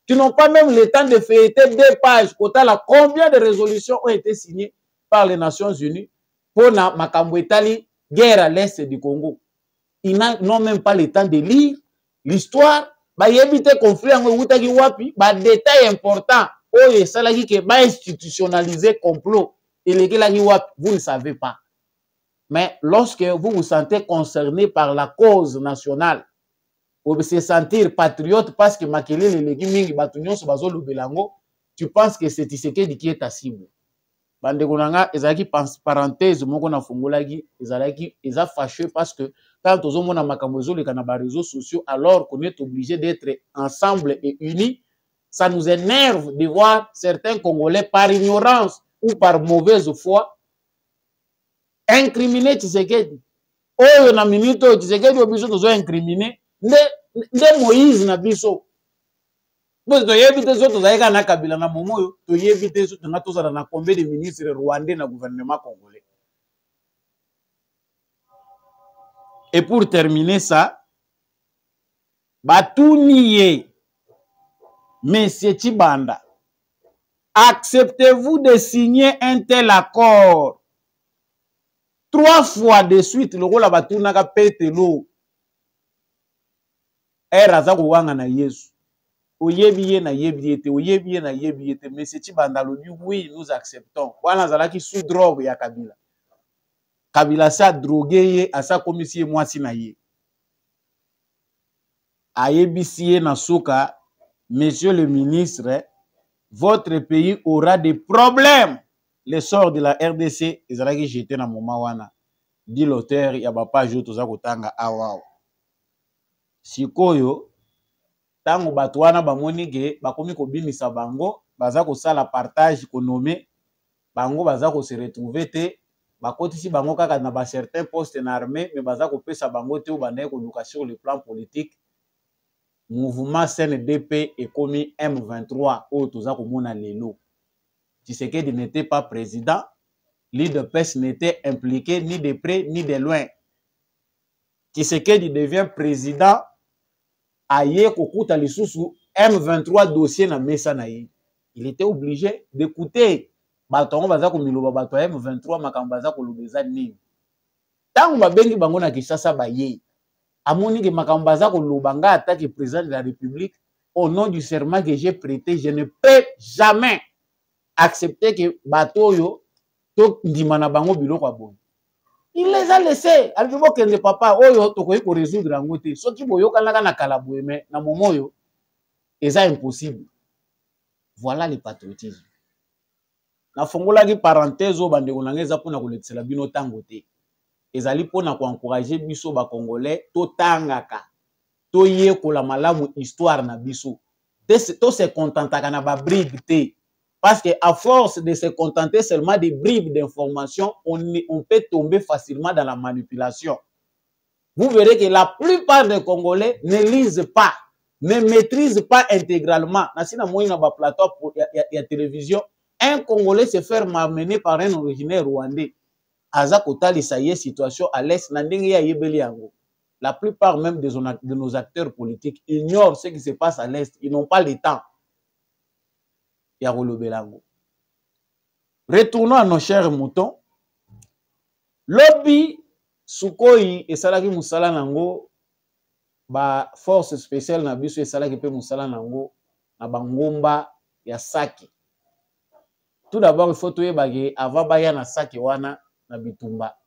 qui n'ont pas même le temps de feuilleter 2 pages. Combien de résolutions ont été signées par les Nations Unies pour Makambo Etali, guerre à l'est du Congo? Ils n'ont même pas le temps de lire l'histoire. Bah, éviter conflit en wapi, bah, détail important. Oh, et ça là qui va institutionnaliser complot. Et les gars wapi, vous ne savez pas. Mais lorsque vous vous sentez concerné par la cause nationale, vous vous sentir patriote parce que Makele les légumes batunyon se bazo le belango, tu penses que c'est Tshisekedi qui est ta cible. Bande konanga ezaki parenthèse moko na fungolaki ezalaki eza fâcheux parce que quand on mona makambo zo le kana ba réseaux sociaux alors qu'on est obligé d'être ensemble et unis, ça nous énerve de voir certains Congolais par ignorance ou par mauvaise foi incriminer Tshisekedi. Oyo na minute Tshisekedi obiso tozo incriminer nde Moïse na biso. Bo to yebite zo to zaika na Kabila na momoyo to yebite zo tanga to zala na combien de ministres rwandais na gouvernement congolais. Et pour terminer ça, Batounie Monsieur Tshibanda, acceptez-vous de signer un tel accord? 3 fois de suite le rôle Batuna ka petelo. Raza kuwanga na Yesu. Oyebiye na yebiete, oyebiye na yebiete. Monsieur Tshibanda lo dit oui, nous acceptons. Wana zalaki sous drogue ya Kabila. Kabila sa drogué à sa commission mwasi na ye. Ayebisiye na soka, monsieur le ministre, votre pays aura des problèmes. Le sort de la RDC, ezalaki jeté na moment wana. Dit l'auteur ya ba page toza kotanga awa. Sikoyo tango bato wana bamoni ke bakomi kobimisa bango baza kosala partage konome bango baza ko se retrouver te bakotisi bango kaka na ba certains postes na armée mais baza kopesa bango te obanaye koluka sur le plan politique. Mouvement CNDP et komi M23 o toza komona lelo. Tshisekedi n'était pas président, l'UDPS n'était impliqué ni de près ni de loin. Tshisekedi devient président. Aye kokuta lisusu M23 dossier na mesa na ye. Il était obligé d'écouter batongo baza ko miloba bato M23 makambo baza ko lobeza nini. Tango babengi bango na Kinshasa baye. Amoni ke makambo baza ko lobanga attaque président de la République au nom du serment que j'ai prêté, je ne peux jamais accepter que bato yo to ndima na bango biloko aboni. Il les a laissés. Albibo kende papa oyo tokoyi ko résoudre yango te. Soki boyoka naka na kalabwe mais na momoyo eza impossible. Voilà le patriotisme. Na fongola ki parenthèse o bande konanga eza pona koletsela bino tango te. Ezali pona ko encourager biso ba Congolais to tangaka. To yekola malamu histoire na biso. To se contentaka na ba bribe te. Parce qu'à force de se contenter seulement des bribes d'informations, on peut tomber facilement dans la manipulation. Vous verrez que la plupart des Congolais ne lisent pas, ne maîtrisent pas intégralement. La télévision, un Congolais se fait m'amener par un originaire rwandais. Situation à l'est, la plupart même de nos acteurs politiques ignorent ce qui se passe à l'est. Ils n'ont pas le temps. Retournons à nos chers moutons. Lobby Sukoyi et Salaki Moussala Nango ba force spéciale na biso esalaki pe musala nango na bangomba ya Sake. Tout d'abord il faut toyeba ke avant baya na Sake wana na bitumba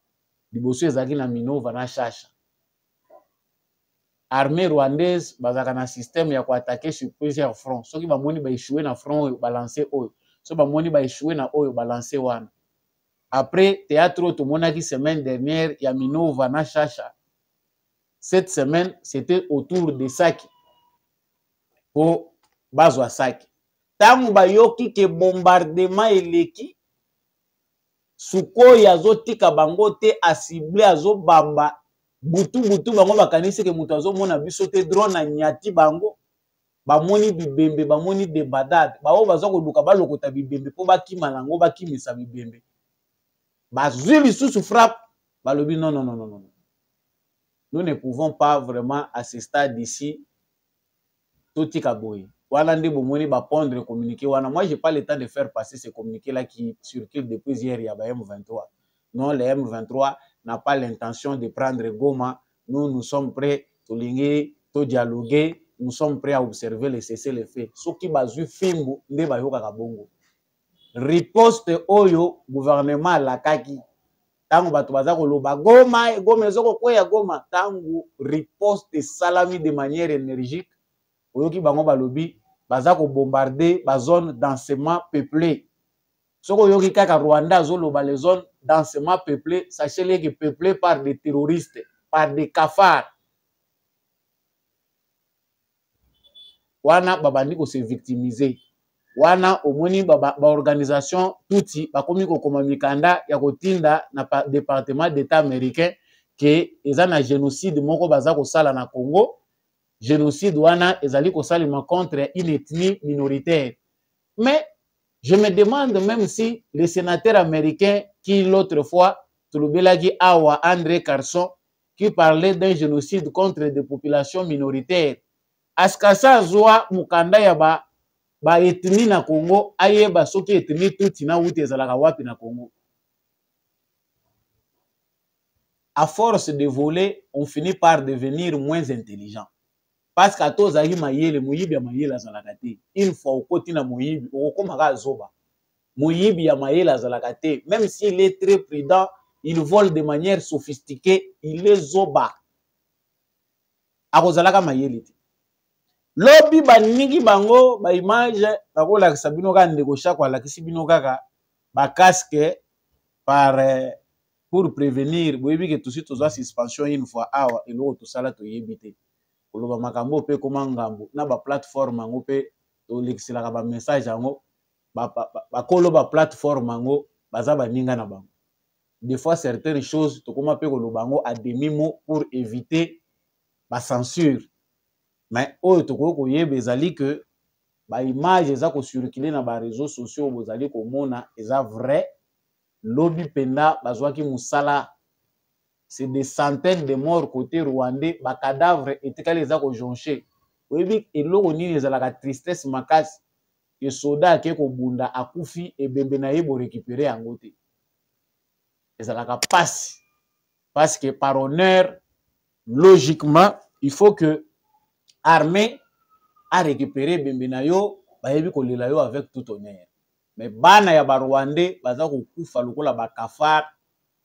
liboso ezalaki na Minova na Shasha. Armée rwandaise bazaka na système ya attaquer sur plusieurs fronts. Soki bamoni ba échouer na front oyo balancer oyo. So bamoni ba échouer na oyo balancer wana. Après théâtre tout monaki semaine dernière ya Minova na Shasha. Cette semaine c'était autour de Sake. Pour bazwa Sake. Tangu bayoki ke bombardement eleki Sukoyi azotika bango te asible azobamba butu bango bakanisi ke mutu azomona biso te drone na nyati bango bamoni bibembe bamoni debadade bao baza koluka balokota bibembe po bakima nango bakimisa bibembe bazwi lisusu frappe balobi non. Nous ne pouvons pas vraiment à ce stade ici totika boye. Voilà nde bomoni ba pondre communiqué wana. Moi j'ai pas le temps de faire passer ce communiqué là qui circule depuis hier il y a M23. Non, le M23 n'a pas l'intention de prendre Goma. Nous sommes prêts to linguer, to dialoguer, nous sommes prêts à observer le cessez-le-feu. Soki bazui fimbu nde bayoka kabongo. Riposte oyo gouvernement la kaki. Tangu batu baza koloba Goma ezoko koya Goma tangu riposte salami de manière énergique. Oyoki bango balobi baza ko bombarder ba zone densément peuplée. Soko yoki kaka Rwanda zoloba les zones densément peuplées, sachez-les que peuplées par des terroristes, par des cafards. Wana babandi ko se victimiser. Wana omoni ba organisation touti bakomi ko koma mikanda ya kotinda na département d'état américain que ezana génocide moko baza ko sala na Congo. Génocide wana ezali ko salima contre une ethnie minoritaire. Mais je me demande même si le sénateur américain qui l'autre fois Tulubelagi Awa André Carson qui parlait d'un génocide contre des populations minoritaires. Askasa zwa mukanda ya ba ethnie na Congo ayeba soki ethnie tuti na wuti ezalaka wapi na Congo. À force de voler, on finit par devenir moins intelligent. Parce que tous ayi mayele muyibi ya mayele azalaka te. Une fois okoti na muyibi okomaka zoba. Muyibi ya mayele azalaka te. Même s'il est très prudent, il vole de manière sophistiquée, il est zoba. Akozalaka mayele te. Lobi baningi bango ba image bakola sabino ka ndeko shakwa la kisibino kaka ba casque par pour prévenir boyebi que tout suite toza suspension une fois awa eloko to sala to yebite. Koloba makambo pe koma ngambo na ba plateforme ngo pe to lekisela ba message ngo ba koloba plateforme ngo baza baninga na bango. Des fois certaines choses to koma pe koloba ngo à demi mot pour éviter ba censure. Mais oyo to ko yeba ezali que ba image eza ko circuler na ba réseaux sociaux bozali ko mona eza vrai lobi penda bazwaki musala. C'est des centaines de morts côté rwandais, ba cadavres etikali eza ko joncher. Oyebi eloko nini ezalaka tristesse makasi ke soda ke ko bunda akufi e bembe na yebo récupérer yango te. Ezalaka passe parce que par honneur logiquement il faut que armée a récupéré bembe na yo ba yebi ko lela yo avec tout honneur. Mais bana ya ba rwandais baza ko kufa lokola ba kafar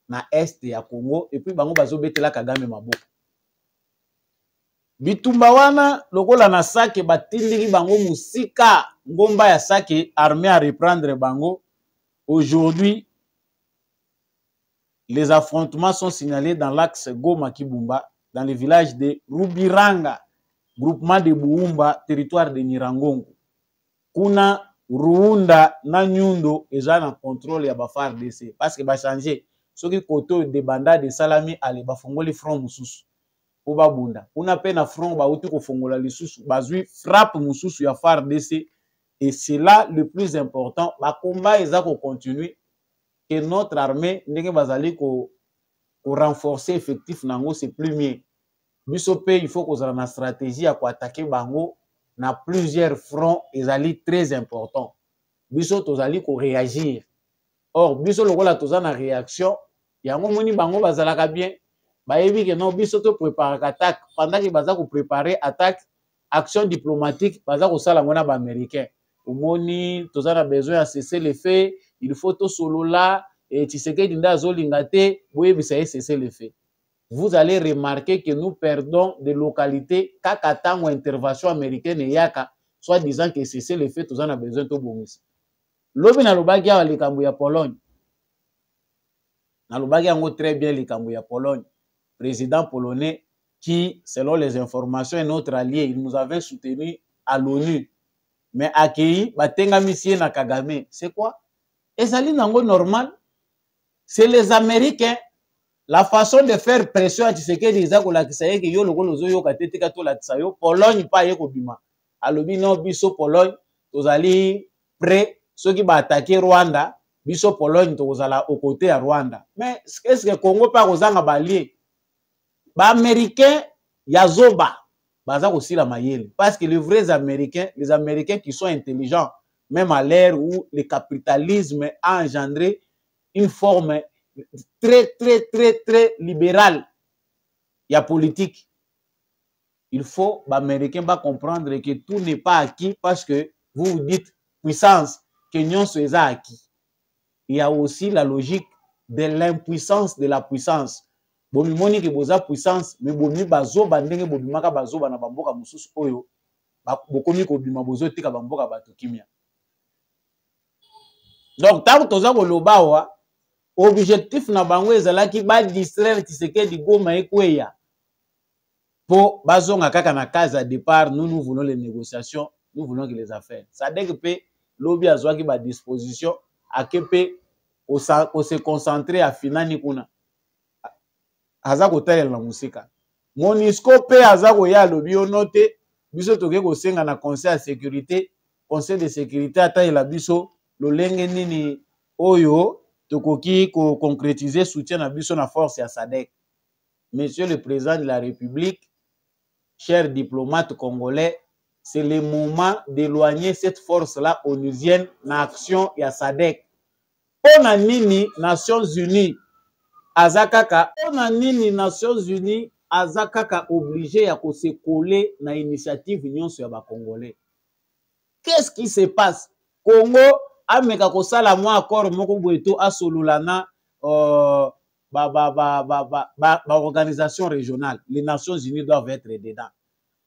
na est ya Congo et puis bango bazo betela Kagame maboko. Bitumba wana lokola na Sake batindiki bango musika ngomba ya Sake armée à reprendre bango. Aujourd'hui les affrontements sont signalés dans l'axe Goma Kibumba dans le village de Rubiranga, groupement de Buumba, territoire de Nirangongo. Kuna Ruunda na Nyundo eza na contrôle ya ba FARDC parce que ba changer soki koto de banda de salami ale bafongoli front mususu po babunda kuna pe na front bauti kofongola lisusu bazui frappe mususu ya FARDC et c'est là le plus important ba combat eza ko continuer que notre armée ndenge bazali ko renforcer effectif nango c'est plus mieux biso pe il faut ko zala na stratégie ya ko attaquer bango na plusieurs fronts ezali très important biso tozali ko réagir or biso lokola toza na réaction yango moni bango bazalaka bien bayebi que non biso to préparer attaque pendant que baza ko préparer attaque action diplomatique baza ko sala ngona ba américain omoni tozana besoin à cesser les faits il faut to solo là et Tshisekedi nda azolinga te boyebisa cesser les faits. Vous allez remarquer que nous perdons des localités kaka tango intervention américaine yaka soit disant que cesser les faits tozana besoin to bongisa lobi na lobaki ya likambo ya Pologne na lobaki yango très bien likambo ya Pologne président polonais qui selon les informations est notre allié il nous avait soutenu à l'ONU mais accueilli batenga misie na Kagame c'est quoi ezali nango normal c'est les Américains la façon de faire pression à Tshisekedi eza kolakisa ye ke yo lokolo ozoyoka te tika tolakisa yo Pologne pa ye kobima alobi non biso Pologne tozali prêt soki baattaquer Rwanda biso Pologne tokozala au côté ya Rwanda mais est-ce que Congo pa kozanga balie ba américain ya zoba baza kosila mayele parce que les vrais américains les américains qui sont intelligents même à l'ère où le capitalisme a engendré une forme très libérale ya politique il faut ba américain ba comprendre que tout n'est pas acquis parce que vous dites puissance que nyonso eza acquis. Il y a aussi la logique de l'impuissance de la puissance. Bomi moni ke boza puissance mais bomi bazo bandenge bomi maka bazo bana bamboka mususu oyo bokomi ko bima bozo tika bamboka bato kimia. Donc tant que toza ko lobawa objectif na bango ezalaki ba distraire Tshisekedi Goma ekweya po bazonga kaka na case à départ nous voulons les négociations nous voulons que les affaires ça dès que pe lobby azwaki ba disposition akepe o se concentrer à finani kuna aza kotalela na musika MONUSCO pe aza koya lobby onote biso toke ko senga na conseil de sécurité atayela biso lolenge nini oyo tokoki ko concrétiser soutien na biso na force ya SADC. Monsieur le président de la République, chers diplomates congolais, c'est le moment d'éloigner cette force-là onusienne na action ya SADC. Pona nini Nations Unies azakaka, pona nini Nations Unies azakaka obligé ya ko se coller na initiative nyonso ya ba Congolais. Qu'est-ce qui se passe? Congo ameka ko sala mo accord moko boeto asolulana organisation régionale. Les Nations Unies doivent être dedans.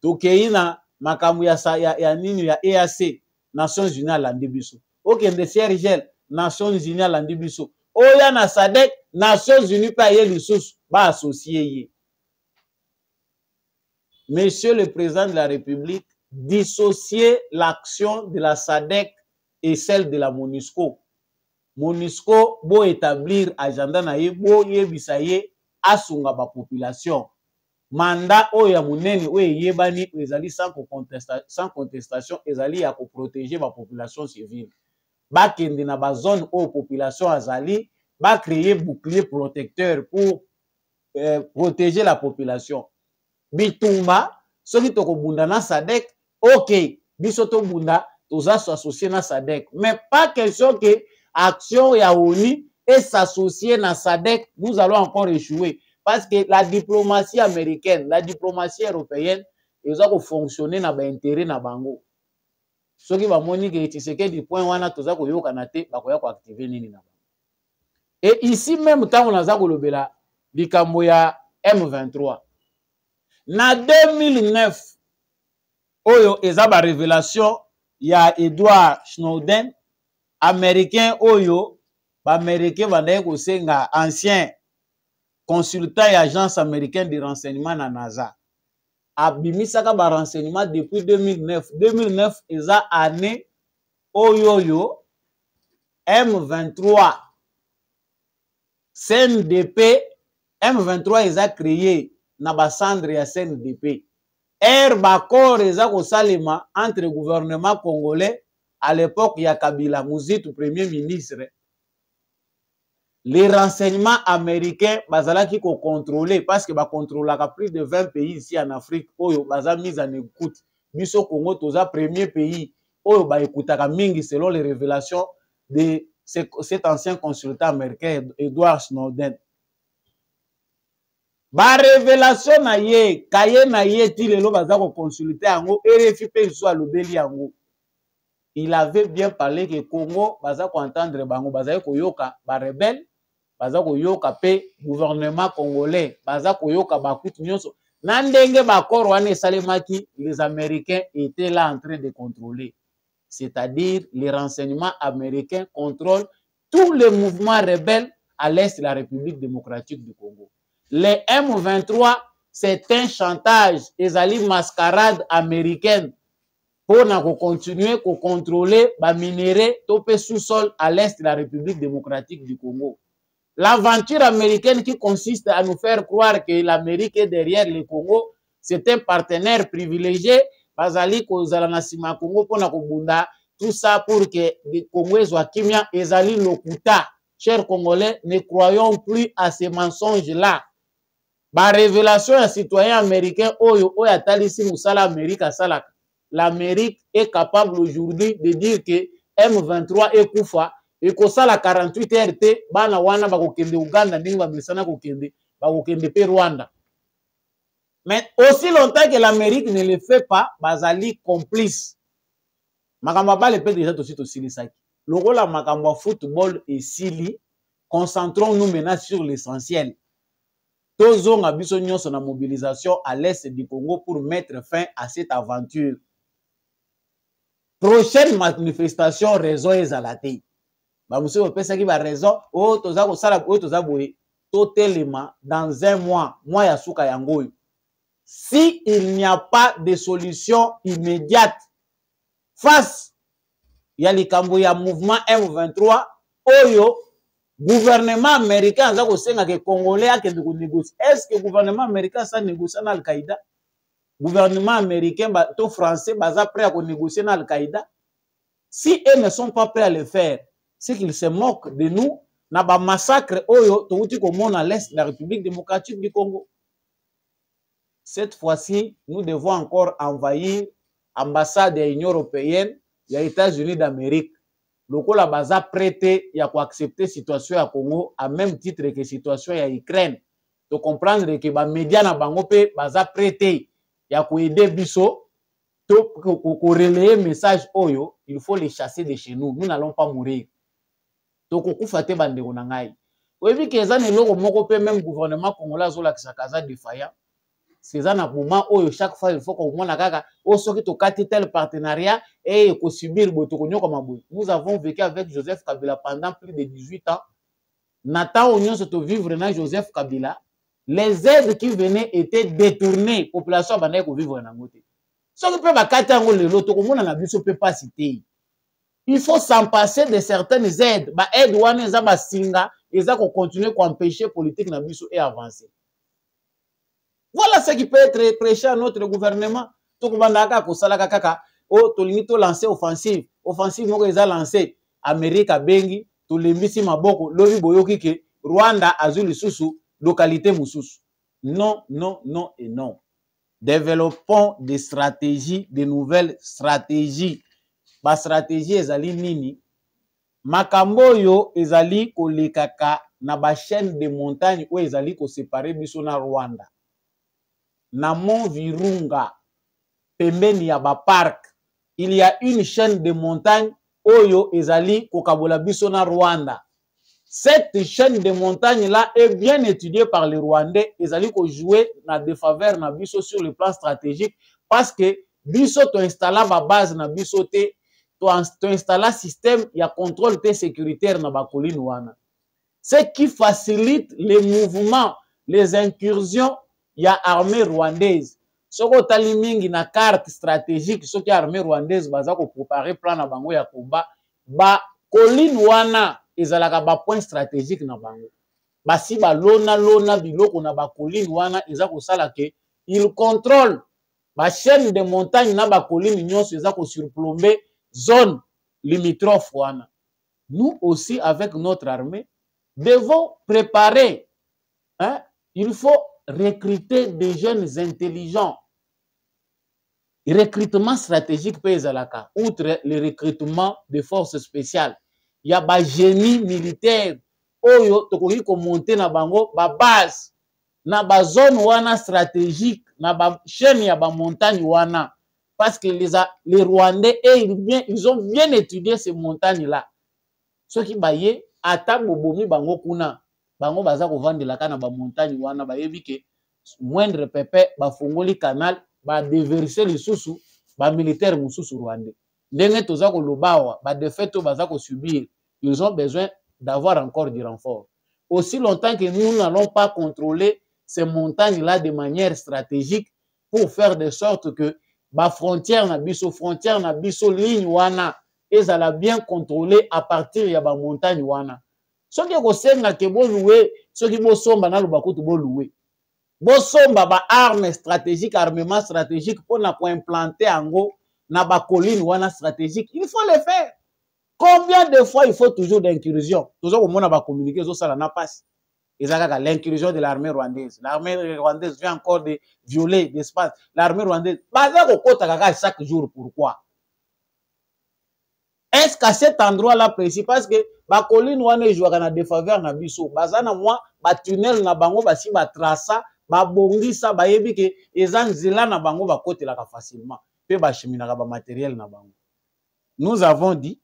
Tokeina makambu ya nini ya EAC Nations Unies alandi biso. Okende Sergel Nations Unies alandi biso. Oya na SADC Nations Unies pa ye lisusu ba associé ye. Monsieur le président de la République, dissocier l'action de la SADC et celle de la MONUSCO. MONUSCO bo établir agenda na ye bo yebisa ye asunga ba population. Mandat oya munene oye yebani ezali sans contestation ezali ya ko protéger ba population civile. Ba kende na ba zone o population azali ba créer bouclier protecteur pour protéger la population. Bitumba soki toko bunda na SADC OK biso to bunda toza s'associer na SADC mais pas question que action ya ONU et s'associer na SADC nous allons encore échouer parce que la diplomatie américaine la diplomatie européenne ils ont fonctionner na ba intérêt na bango soki ba moni ke Tshisekedi point wana toza ko yoka na te ba ko ya ko activer nini na bango. Et ici même tant on a ko lobela likambo ya M23 na 2009 oyo eza ba révélation ya Edward Snowden américain oyo ba américain bandaye ko senga ancien consultant et agence américaine de renseignement na NASA abimisaka ba renseignement depuis 2009 eza année oyo M23 CNDP M23 eza créé na ba centre ya CNDP bakor eza ko salema entre gouvernement congolais à l'époque ya Kabila Muzitu premier ministre. Les renseignements américains bazalaki ko contrôler parce que ba contrôlaka plus de 20 pays ici en Afrique oyo baza mise en écoute. Biso Congo toza premier pays oyo ba écoutaka mingi selon les révélations de cet ancien consultant américain Edward Snowden. Ba révélation na ye, kaye na ye ti lelo baza ko consulter yango, RFI pe so lobeli yango. Il avait bien parlé que Congo baza ko entendre bango, baza ko yoka ba rebelle, baza ko yoka pe gouvernement congolais, baza ko yoka ba kutu nyonso. Na ndenge ba kor wana salemaki, les Américains étaient là en train de contrôler. C'est-à-dire les renseignements américains contrôlent tous les mouvements rebelles à l'est de la République démocratique du Congo. Les M23, c'est un chantage, ezali mascarade américaine pour continuer à contrôler les minéraux topé sous-sol à l'est de la République démocratique du Congo. L'aventure américaine qui consiste à nous faire croire que l'Amérique est derrière le Congo, c'est un partenaire privilégié. Bazali kozala na sima Congo pona kobunda, tout ça pour que les Congolais soient kimia ezali lokuta. Chers Congolais, ne croyons plus à ces mensonges-là. Ba révélation à citoyens américains oyo atalisi musala Amérique salaka. L'Amérique est capable aujourd'hui de dire que M23 est koufa et que ça la 48 RT bana wana bakokende Uganda ndingi bamesana kokende bakokende pe Rwanda. Mais aussi longtemps que l'Amérique ne le fait pas, bazali complice. Makamba bale pe déjà aussi silisaki. Le rôle à makamba football et sili, concentrons-nous maintenant sur l'essentiel. Tozong a biso nyonso na mobilisation à l'est du Congo pour mettre fin à cette aventure. Prochaine manifestation raison ezalate. Ba monsieur opesaki ba raison o toza ko sala o toza boye totelema dans un mois ya suka yango. Si il n'y a pas de solution immédiate face ya likambo ya mouvement M23 oyo gouvernement américain za ko senga ke congolais akende ko négocier. Est-ce que gouvernement américain ça négocier na Al-Qaïda? Gouvernement américain to français baza prêt à négocier na Al-Qaïda? Si eux ne sont pas prêts à le faire, c'est qu'ils se moquent de nous na ba massacre oyo to uti ko mona à l'est de la République démocratique du Congo. Cette fois-ci, nous devons encore envahir l'ambassade de l'Union européenne et les États-Unis d'Amérique. Le la baza prêté à accepter la situation à Congo à même titre que la situation à Ukraine. De comprendre que les médias na bango pe baza prêté à aider biso pour relayer le message oyo, il faut les chasser de chez nous. Nous n'allons pas mourir. Donc on kufate bande konangai. Vous voyez que ça ne loko moko pe même gouvernement congolais zola kisakaza défaillant. C'est un moment où chaque fois il faut qu'on voit la soki to kati tel partenariat et ko subir botokonyo comme abou. Nous avons vécu avec Joseph Kabila pendant plus de 18 ans. Nathan Oignon se vivre dans Joseph Kabila. Les aides qui venaient étaient détournées. Population banaye ko vivre na ngote. Soki pe ba kati ngo lelo to komona na biso pe pas citer. Il faut s'en passer de certaines aides. Ba aide wana eza ba singa, eza ko continuer ko empêcher politique na biso et avancer. Voilà ce qui peut être prêché à notre gouvernement. Tout le monde a lancé offensive. Offensive, nous avons lancé Amérique à Bengi, tout le mbisi maboko, lobi boyoki ke Rwanda azuli susu, localité mususu. Non, non, non et non. Développons des stratégies, des nouvelles stratégies. Ba stratégie ezali nini? Makambo yo ezali kolekaka na ba chaîne de montagne ou ezali ko séparer biso na Rwanda. Na Mont Virunga, pembeni ya ba parc, il y a une chaîne de montagnes oyo ezali kokabola biso na Rwanda. Cette chaîne de montagnes là est bien étudiée par les Rwandais, ezali ko jouer na défaveur na biso sur le plan stratégique parce que biso to installa ba base na biso te to installa système ya contrôle sécuritaire na ba colline wana. Ce qui facilite les mouvements, les incursions. Il y a armée rwandaise. Ce qui est mingi na carte stratégique, ce qui est armée rwandaise, baza ko préparer plan na bango ya combat, ba colline wana ezalaka ba point stratégique na bango. Ba si ba lona biloko na ba colline wana ezako sala ke il contrôle ba chaîne de montagne na ba colline nyonso ezako surplomber zone limitrophe wana. Nous aussi avec notre armée devons préparer, hein, il faut recruter des jeunes intelligents. Recrutement stratégique pezalaka. Outre le recrutement des forces spéciales, il y a des génies militaires. Oyo tokoki ko monter na bango ba base na ba zone wana stratégique na ba chaîne ya ba montagne wana parce que les Rwandais ils ont bien étudié ces montagnes là ceux qui baye ata bobomi bango kuna bango baza ko vandela kana ba montagne wana bayebi ke moindre pepe ba fongoli canal ba déverser les sous ba militaire mususu rwandais ndenge toza ko lobawa ba défaite baza ko subir ils ont besoin d'avoir encore du renfort aussi longtemps que nous n'allons pas contrôler ces montagnes là de manière stratégique pour faire de sorte que ba frontière na biso ligne wana ezala bien contrôlé à partir ya ba montagne wana soki ko senga ke bo louer soki bo somba na lubakutu bo louer bo somba ba armes stratégiques armement stratégique pour na ko implanter ango na ba colline wana stratégique il faut le faire combien de fois il faut toujours d'incursion toujours ko mona ba communiquer zo sala na passe ezaka l'incursion de l'armée rwandaise vient encore de violer l'espace l'armée rwandaise baza ko kota kaka chaque jour pourquoi. Est-ce qu'à cet endroit-là précis, parce que ba colline wana jouaka na défaveur na biso, bazana moi ba tunnel na bango basi ba trasa, ba bongisa ba yebi ke ezanzela na bango ba kotelaka facilement, pe ba cheminaka ba matériel na bango. Nous avons dit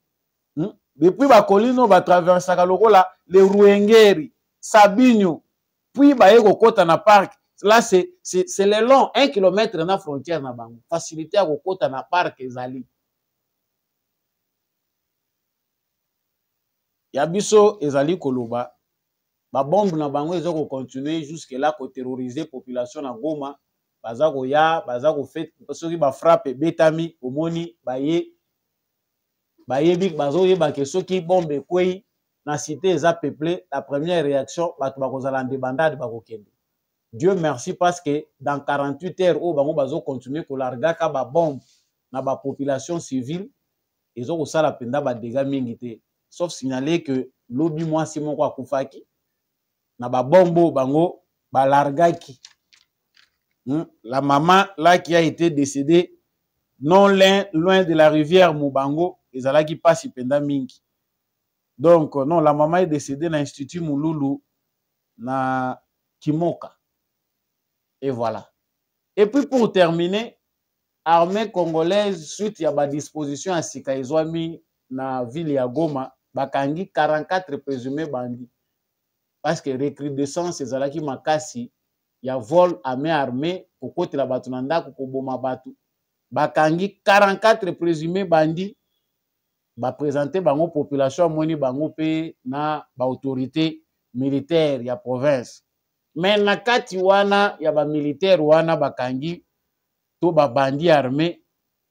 depuis ba colline ba traversaka lokola le Ruengeri, Sabinyo, puis ba yeko kota na parc. Là c'est le long 1 km na frontière na bango. Facilité à kota na parc ezali. Yabiso ezali koloba ba bombe na bango ezoko continuer jusque là ko terroriser population na Goma baza ko ya baza ko fait soki ba frappe betami omoni baye bik bazo yeba ke soki bombe kwei na cité eza peuplé la première réaction batu bakozala ndebandade bakokende. Dieu merci parce que dans 48 heures o bango bazo continuer ko largaka ba bombe na ba population civile ezoko sala penda ba dégâts mingi te. Sauf signaler que lobi mwasi moko akufaki na ba bombo bango balargaki. La maman là qui a été décédée non loin de la rivière Mubango ezalaki pasi penda mingi. Donc non, la maman est décédée dans l'institut Mouloulou na Kimoka. Et voilà. Et puis pour terminer, armée congolaise suite ya ba disposition à sika ezwami na ville ya Goma bakangi 44 présumés bandits parce que recrudescence ezalaki makasi ya vol à main armée kokotela batu na ndako koboma batu bakangi 44 présumés bandits ba présenter bango population moni bango pe na ba autorité militaire ya province mais na kati wana ya ba militaire wana bakangi to ba bandits armés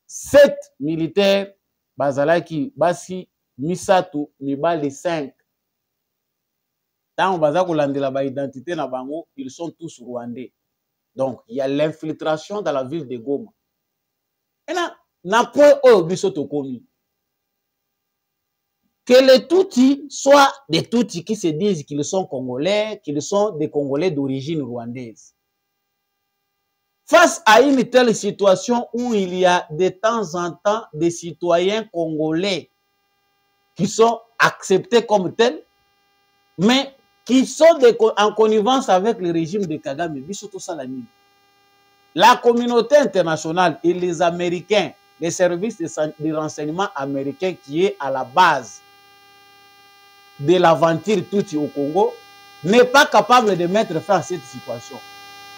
7 militaires bazalaki basi misatu mibali 5 tant baza kolandela ba identité na bango ils sont tous rwandais donc il y a l'infiltration dans la ville de Goma et na point oyo biso tokomi que les Tutsis soient des Tutsis qui se disent qu'ils sont congolais, qu'ils sont des Congolais d'origine rwandaise. Face à une telle situation où il y a de temps en temps des citoyens congolais qui sont acceptés comme tels, mais qui sont en connivence avec le régime de Kagame, la communauté internationale et les Américains, les services de renseignement américains qui est à la base de l'aventure Tutsi au Congo, n'est pas capable de mettre fin à cette situation.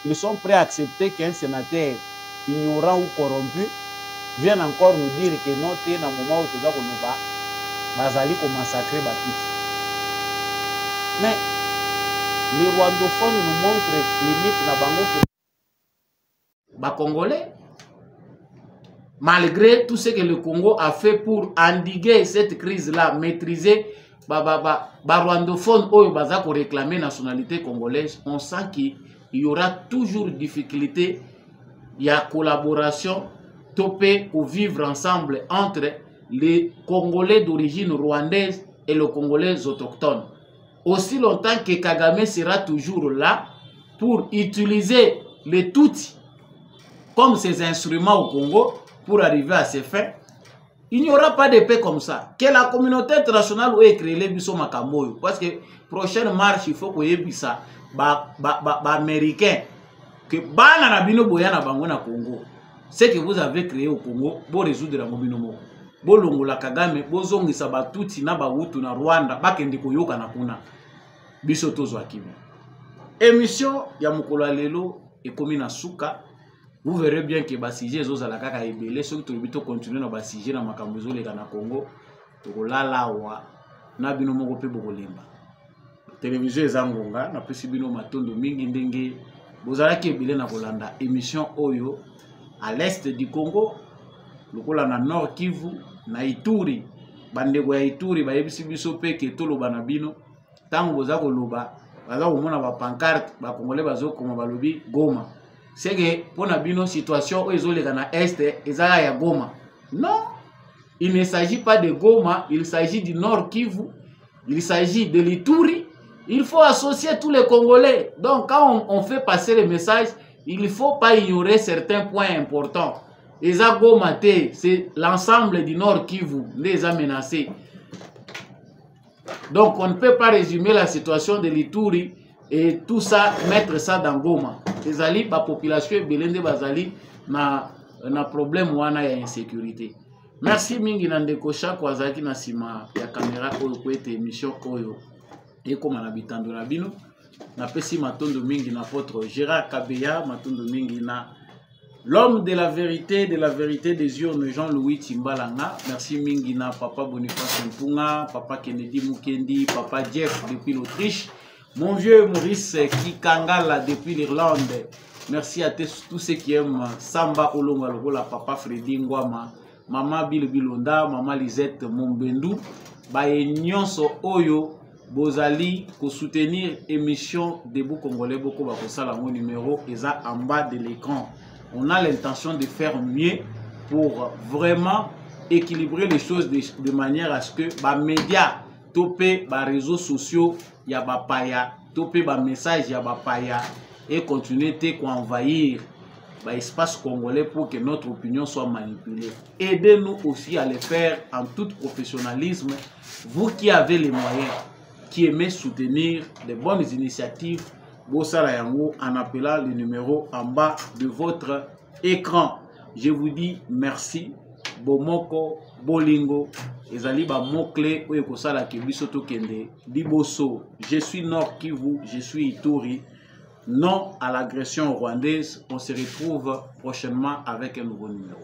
Ils sont prêts à accepter qu'un sénateur ignorant ou corrompu vienne encore nous dire que non, c'est dans le moment où tu dois bazali ko massacrer Batutsi. Mais les rwandophones nous montrent limite na bango que ba Congolais, malgré tout ce que le Congo a fait pour endiguer cette crise-là, maîtriser ba rwandophone oyo baza ko réclamer nationalité congolaise, on sent qu'il y aura toujours difficulté, il y a collaboration, topé pour vivre ensemble entre les Congolais d'origine rwandaise et les Congolais autochtones. Aussi longtemps que Kagame sera toujours là pour utiliser les Tutsis comme ses instruments au Congo pour arriver à ses fins, Il n'y aura pas de paix comme ça. Que la communauté internationale ait créé les biso makamboyo. Parce que prochaine marche, il faut qu'on ait ça. Américain. Que bana na bino boya na bango na Congo. Ce que vous avez créé au Congo, pour résoudre la mobino moko. Bo longola Kagame, bo zongisa batuti na bahutu na Rwanda, bakende koyoka na kuna. Biso tozo akimi. Émission ya mokolo lelo ekomi na suka. Vous verrez bien que basije ezozala kaka ebele soki tolobito continuer na basije na makambo ezoleka na Congo tokolala wa na bino moko pe bokolemba. Télévision ezangonga na pesi bino matondo mingi ndenge bozalaki ebele na kolanda émission oyo à l'est du Congo lokola na Nord Kivu na Ituri bandeko ya Ituri bayebisi biso pe ke toloba na bino tango boza koloba baza komona ba pancarte ba congolais bazokoma balobi Goma. C'est que pour la situation où ils ont les Ghana Est, ils ont à Goma. Non, il ne s'agit pas de Goma, il s'agit du Nord Kivu, il s'agit de l'Ituri. Il faut associer tous les Congolais. Donc quand on fait passer le message, il ne faut pas ignorer certains points importants. Les Goma, c'est l'ensemble du Nord Kivu, les a menacés. Donc on ne peut pas résumer la situation de l'Ituri et tout ça, mettre ça dans Goma. Les alliés, la population belende bazali na problème wana ya insécurité. Merci mingi nandeko Shako azaki na sima ya caméra oyo ko ete émission oyo et comme na bitando na bino na pesi matondo mingi na votre Gérard Kabeya matondo mingi na l'homme de la vérité des urnes Jean-Louis Timbalanga. Merci mingi na papa Boniface Mpunga, papa Kennedy Mukendi, papa Jeff depuis l'Autriche. Mon vieux Maurice Kikangala depuis l'Irlande. Merci à tous ceux qui aiment Samba Olonga Logola, papa Freddy Ngwama, maman Bilonda, maman Lisette Mombendu. Baye nyonso oyo bozali ko soutenir émission Debout Congolais boko bakosala mon numéro eza en bas de l'écran. On a l'intention de faire mieux pour vraiment équilibrer les choses de manière à ce que les médias, topé, les réseaux sociaux, il y a ba paya, topé ba message, il y a ba paya et continuer à envahir l'espace congolais pour que notre opinion soit manipulée. Aidez-nous aussi à le faire en tout professionnalisme. Vous qui avez les moyens, qui aimez soutenir les bonnes initiatives, Bossala Yango en appelant le numéro en bas de votre écran. Je vous dis merci. Bomoko, Bolingo, ezali ba mot-clé oyo kosala ke biso tokende liboso. Je suis Nord Kivu, je suis Ituri. Non à l'agression rwandaise. On se retrouve prochainement avec un nouveau numéro.